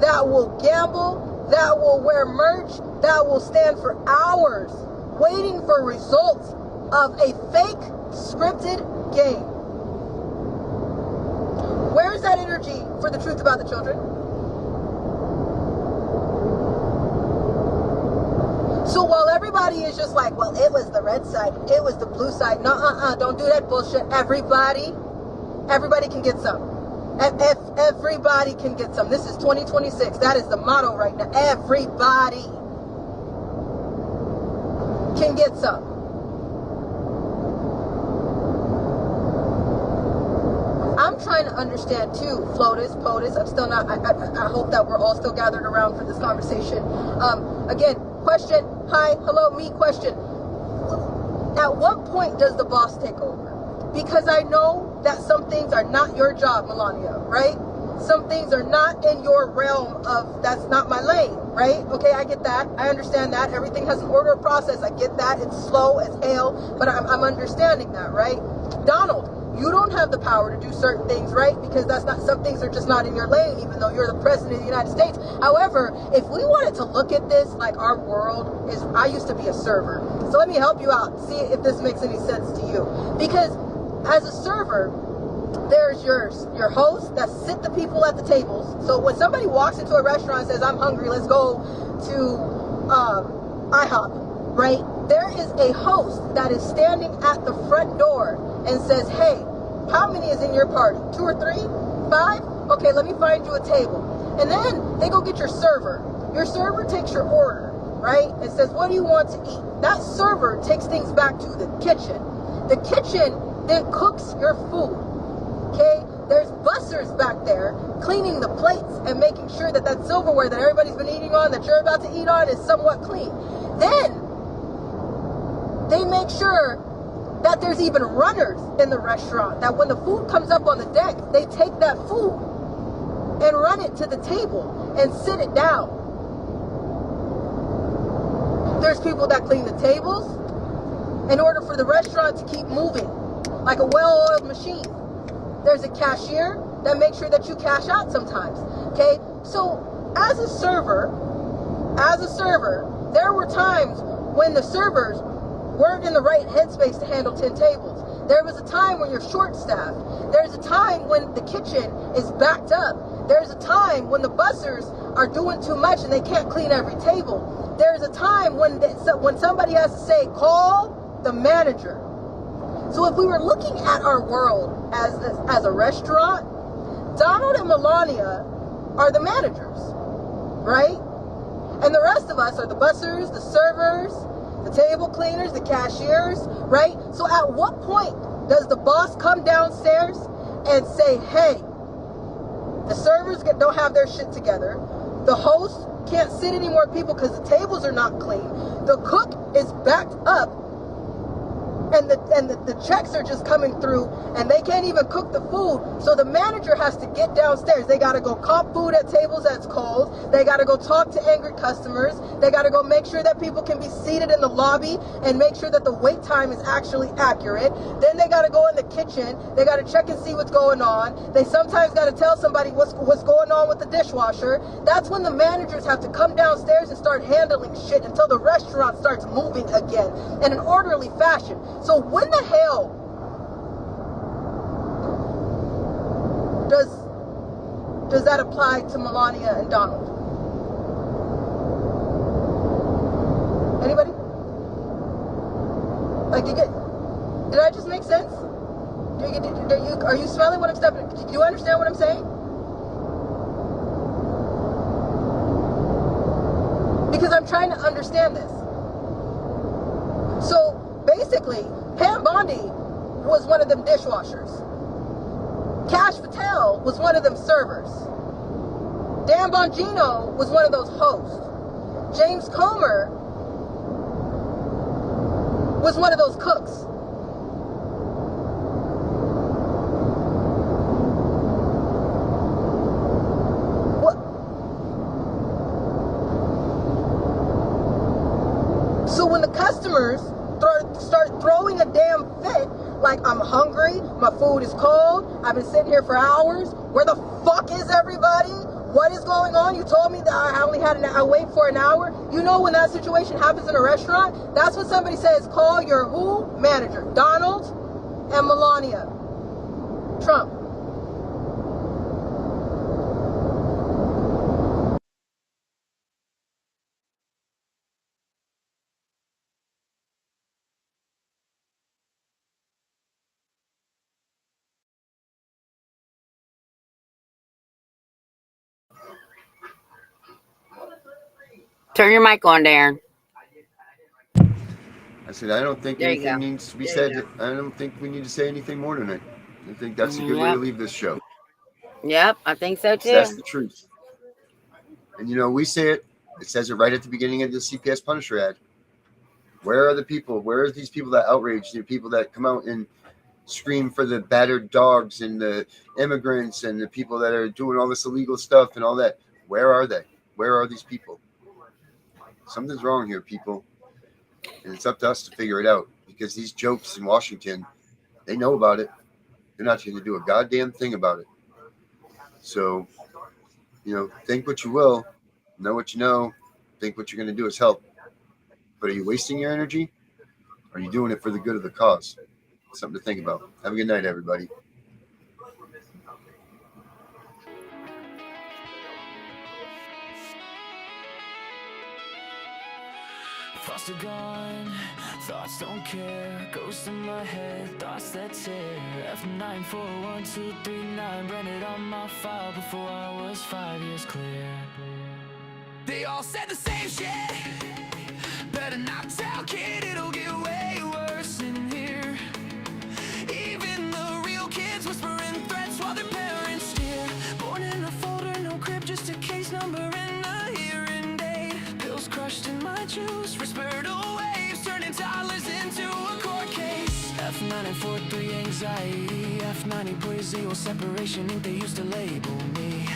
that will gamble, that will wear merch, that will stand for hours waiting for results of a fake scripted game. Where's that energy for the truth about the children? So while everybody is just like, well, it was the red side, it was the blue side. No, don't do that bullshit. Everybody can get some. Everybody can get some. This is 2026. That is the motto right now. Everybody can get some. I'm trying to understand too, FLOTUS, POTUS. I'm still not, I hope that we're all still gathered around for this conversation. Again, question, hi, hello, me, question. At what point does the boss take over? Because I know that some things are not your job, Melania, right? Some things are not in your realm of, that's not my lane, right? Okay, I get that. I understand that. Everything has an order of process. I get that. It's slow as hell, but I'm understanding that, right? Donald, you don't have the power to do certain things, right? Because that's not, some things are just not in your lane, even though you're the president of the United States. However, if we wanted to look at this like our world is, I used to be a server. So let me help you out. See if this makes any sense to you. Because as a server, there's your host that sit the people at the tables. So when somebody walks into a restaurant and says, I'm hungry, let's go to IHOP, right? There is a host that is standing at the front door and says, hey, how many is in your party? 2 or 3? 5? Okay, let me find you a table. And then they go get your server. Your server takes your order, right? And says, what do you want to eat? That server takes things back to the kitchen. The kitchen then cooks your food, okay? There's bussers back there cleaning the plates and making sure that that silverware that everybody's been eating on, that you're about to eat on, is somewhat clean. Then they make sure that there's even runners in the restaurant, that when the food comes up on the deck, they take that food and run it to the table and sit it down. There's people that clean the tables in order for the restaurant to keep moving like a well-oiled machine. There's a cashier that makes sure that you cash out sometimes, okay? So as a server, there were times when the servers weren't in the right headspace to handle 10 tables. There was a time when you're short-staffed. There's a time when the kitchen is backed up. There's a time when the bussers are doing too much and they can't clean every table. There's a time when somebody has to say, call the manager. So if we were looking at our world as a restaurant, Donald and Melania are the managers, right? And the rest of us are the bussers, the servers, the table cleaners, the cashiers, right? So at what point does the boss come downstairs and say, hey, the servers don't have their shit together, the host can't sit any more people because the tables are not clean, the cook is backed up, and the checks are just coming through and they can't even cook the food, so the manager has to get downstairs. They got to go comp food at tables that's cold. They got to go talk to angry customers. They got to go make sure that people can be seated in the lobby and make sure that the wait time is actually accurate. Then they got to go in the kitchen. They got to check and see what's going on. They sometimes got to tell somebody what's going on with the dishwasher. That's when the managers have to come downstairs and start handling shit until the restaurant starts moving again in an orderly fashion. So when the hell does that apply to Melania and Donald? Anybody? Like, did I just make sense? Are you smelling what I'm stepping? Do you understand what I'm saying? Because I'm trying to understand this. So basically, Pam Bondi was one of them dishwashers. Cash Patel was one of them servers. Dan Bongino was one of those hosts. James Comer was one of those cooks. So when the customers start throwing a damn fit, like, I'm hungry, my food is cold, I've been sitting here for hours, where the fuck is everybody? what is going on? You told me that I only had I wait for an hour. You know when that situation happens in a restaurant, that's when somebody says, call your who? Manager. Donald and Melania Trump. Turn your mic on, Darren. I said, I don't think anything needs to be said. I don't think we need to say anything more tonight. I think that's a good way to leave this show. Yep, I think so too. That's the truth. And you know, we say it. It says it right at the beginning of the CPS Punisher ad. Where are the people? Where are these people that outrage? The people that come out and scream for the battered dogs and the immigrants and the people that are doing all this illegal stuff and all that? Where are they? Where are these people? Something's wrong here, people. And it's up to us to figure it out, because these jokes in Washington, they know about it. They're not going to do a goddamn thing about it. So, you know, think what you will, know what you know, think what you're going to do is help. But are you wasting your energy? Or are you doing it for the good of the cause? Something to think about. Have a good night, everybody. Thoughts are gone, thoughts don't care. Ghosts in my head, thoughts that tear. F941239 branded on my file before I was 5 years clear. They all said the same shit. Better not tell, kid, it'll get way worse in here. Even the real kids whispering threats while their parents steer. Born in a folder, no crib, just a case number and a hearing date. Pills crushed in my juice, respiratory waves turning toddlers into a court case. F943 anxiety, F90 separation ink they used to label me.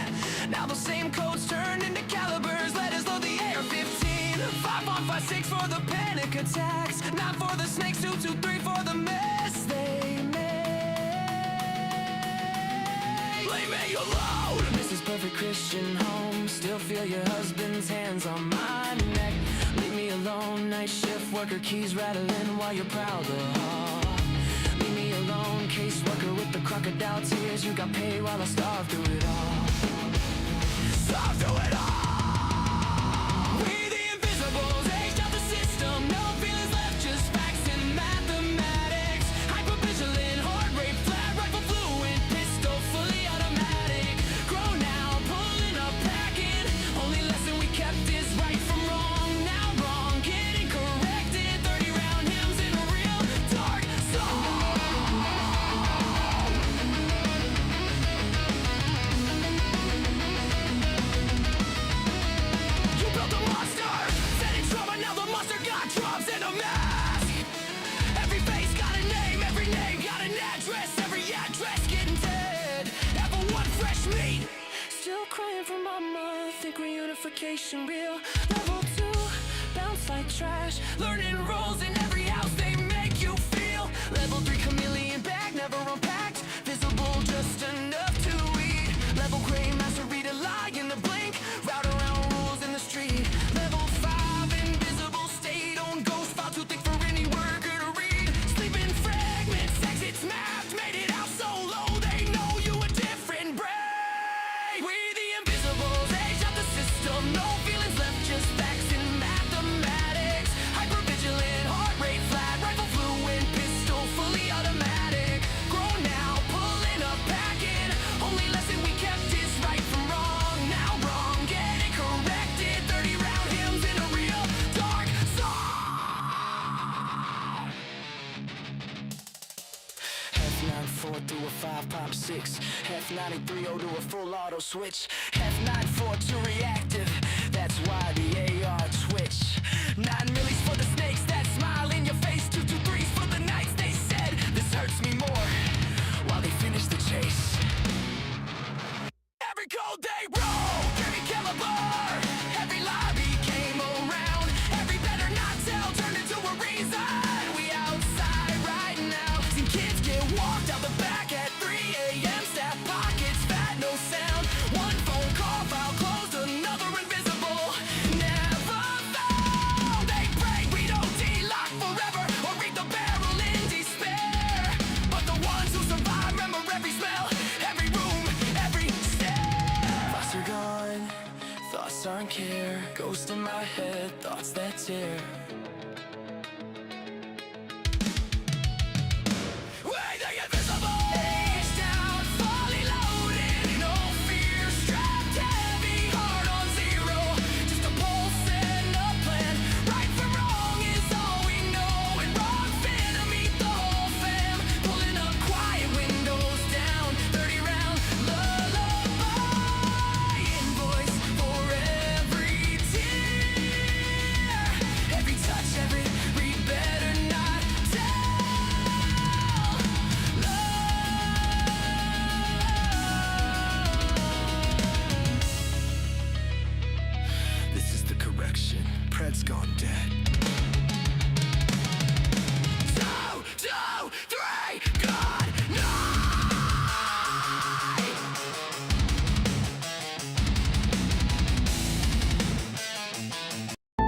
Now the same codes turned into calibers, letters load the AR-15. 5156 for the panic attacks, 9 for the snakes, 223 for the mess they made. Leave me alone. This is perfect Christian home. Still feel your husband's hands on my neck. Leave me alone. Night shift worker, keys rattling while you're proud the hall. Leave me alone. Caseworker with the crocodile tears. You got paid while I starved through it all. Starved through it all. Reunification real. Level 2, bounce like trash. Learning roles in every house they make you feel. Level 3, chameleon bag, never unpacked. Visible just enough to read. Level gray, master read a lie in the blink. Route around rules in the street. Level 5, invisible state on ghost file too thick for any worker to read. Sleeping fragments, exits mapped. Made it out so low they know you a different breed. We the invisibles. No feelings left, just facts and mathematics. Hypervigilant, heart rate flat, rifle fluid, pistol fully automatic. Grown now, pulling up, packing. Only lesson we kept is right from wrong. Now wrong, get it corrected. 30 round hymns in a real dark song. F94 through a 5 pop 6. F93 to a full auto switch. F94 to reactive. That's why the AR twitch. 9 millis for the snakes that smile in your face. 223s for the nights they said this hurts me more. While they finish the chase. Every code they roll, every caliber, every lie became around. Every better not tell turned into a reason. We outside right now. Seen kids get walked out the back at 3 a.m. Staff pockets fat, no sound. One phone call, file ghost in my head, thoughts that tear. Pred's gone dead. 2, 2, 3, good night.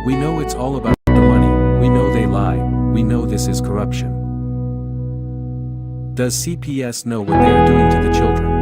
We know it's all about the money, we know they lie, we know this is corruption. Does CPS know what they are doing to the children?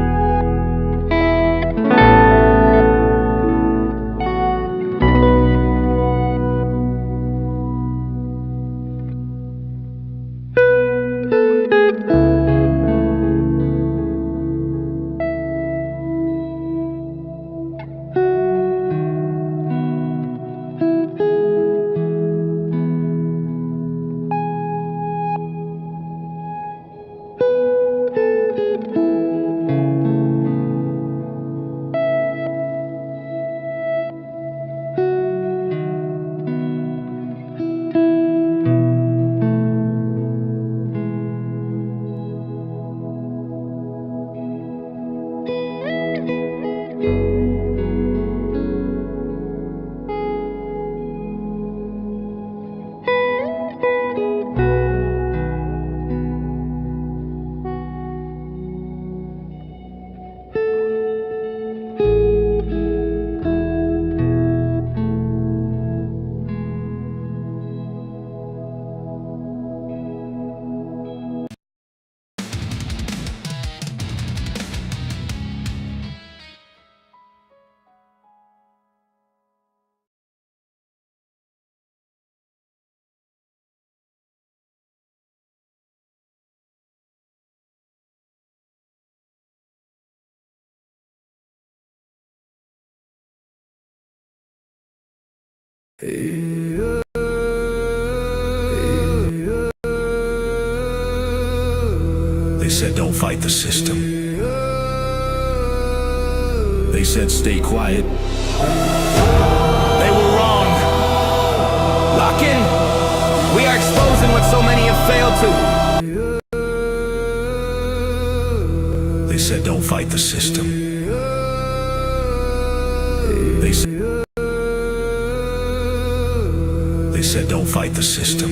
They said don't fight the system. They said stay quiet. They were wrong. Lock in. We are exposing what so many have failed to. They said don't fight the system. They said don't fight the system.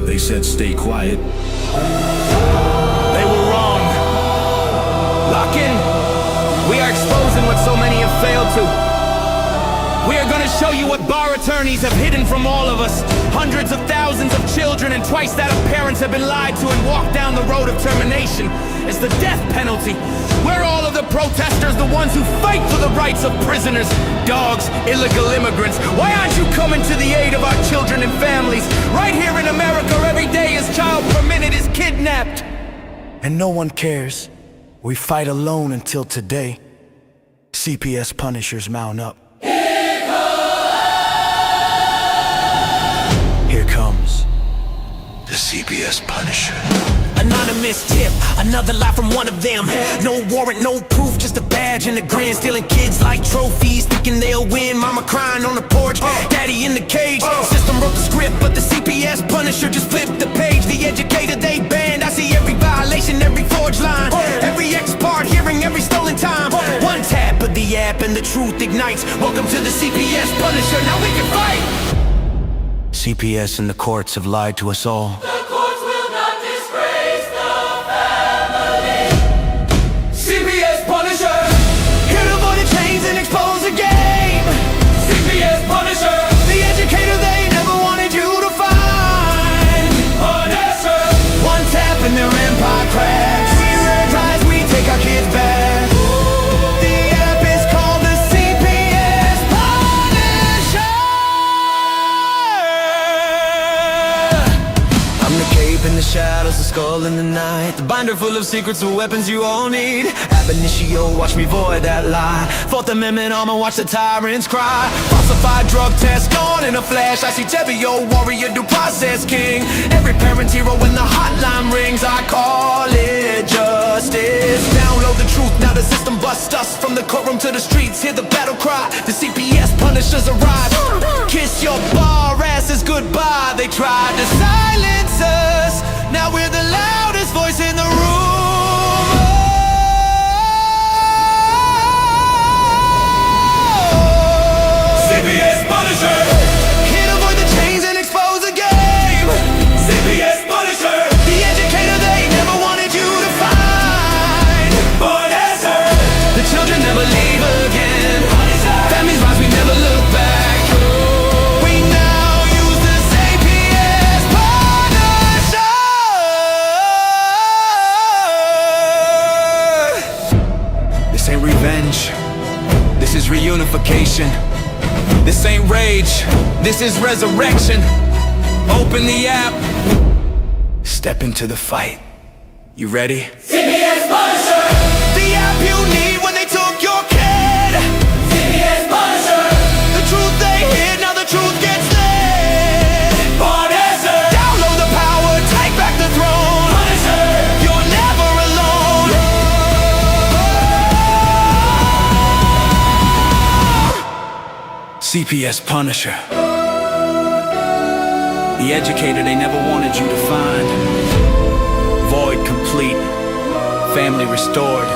They said stay quiet. They were wrong. Lock in. We are exposing what so many have failed to. We are gonna show you what bar attorneys have hidden from all of us. Hundreds of thousands of children and twice that of parents have been lied to and walked down the road of termination. It's the death penalty. We're all of the protesters, the ones who fight for the rights of prisoners, dogs, illegal immigrants. Why aren't you coming to the aid of our children and families? Right here in America, every day a child per minute is kidnapped. And no one cares. We fight alone until today. CPS Punishers mount up. Here comes The CPS Punisher. Anonymous tip, another lie from one of them. No warrant, no proof, just a badge and a grin. Stealing kids like trophies, thinking they'll win. Mama crying on the porch, daddy in the cage. System wrote the script, but the CPS Punisher just flipped the page. The educator they banned, I see every violation, every forged line, every ex-part hearing, every stolen time. One tap of the app and the truth ignites. Welcome to the CPS Punisher, now we can fight. CPS and the courts have lied to us all. The courts will not disgrace the family. CPS Punisher, here to avoid the chains and expose the game. CPS Punisher, the educator they never wanted you to find. Punisher, one tap and their empire cracks. We realize we take our kids back. The app is called the CPS shadows, a skull in the night. The binder full of secrets and weapons you all need. Ab initio, watch me void that lie. Fourth Amendment armor, watch the tyrants cry. Falsified drug test gone in a flash. I see Tevio, warrior, due process king. Every parent's hero when the hotline rings. I call it justice. Download the truth, now the system busts us. From the courtroom to the streets, hear the battle cry. The CPS Punishers arrive. Kiss your bar asses goodbye. They tried to silence us. Now we're the loudest voice in the room. CPS Punisher. Can't avoid the chains and expose the game. CPS Punisher. The educator they never wanted you to find. Born as her. The children never leave again. Families rise, we never look back. We now use the CPS Punisher. This ain't revenge. This is reunification. This ain't rage. This is resurrection. Open the app. Step into the fight. You ready? CPS Punisher. The app you need when they took your kid. CPS Punisher. The truth they hid, now the truth gets lit. Born as her. Download the power, take back the throne. Punisher. You're never alone. CPS Punisher. The educator they never wanted you to find. Void complete. Family restored.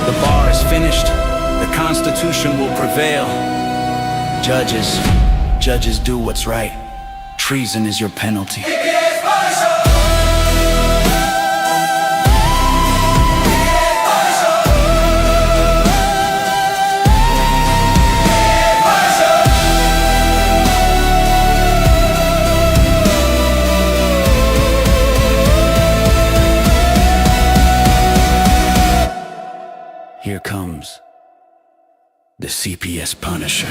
The bar is finished. The Constitution will prevail. Judges do what's right. Treason is your penalty. CPS Punisher. Here comes the CPS Punisher.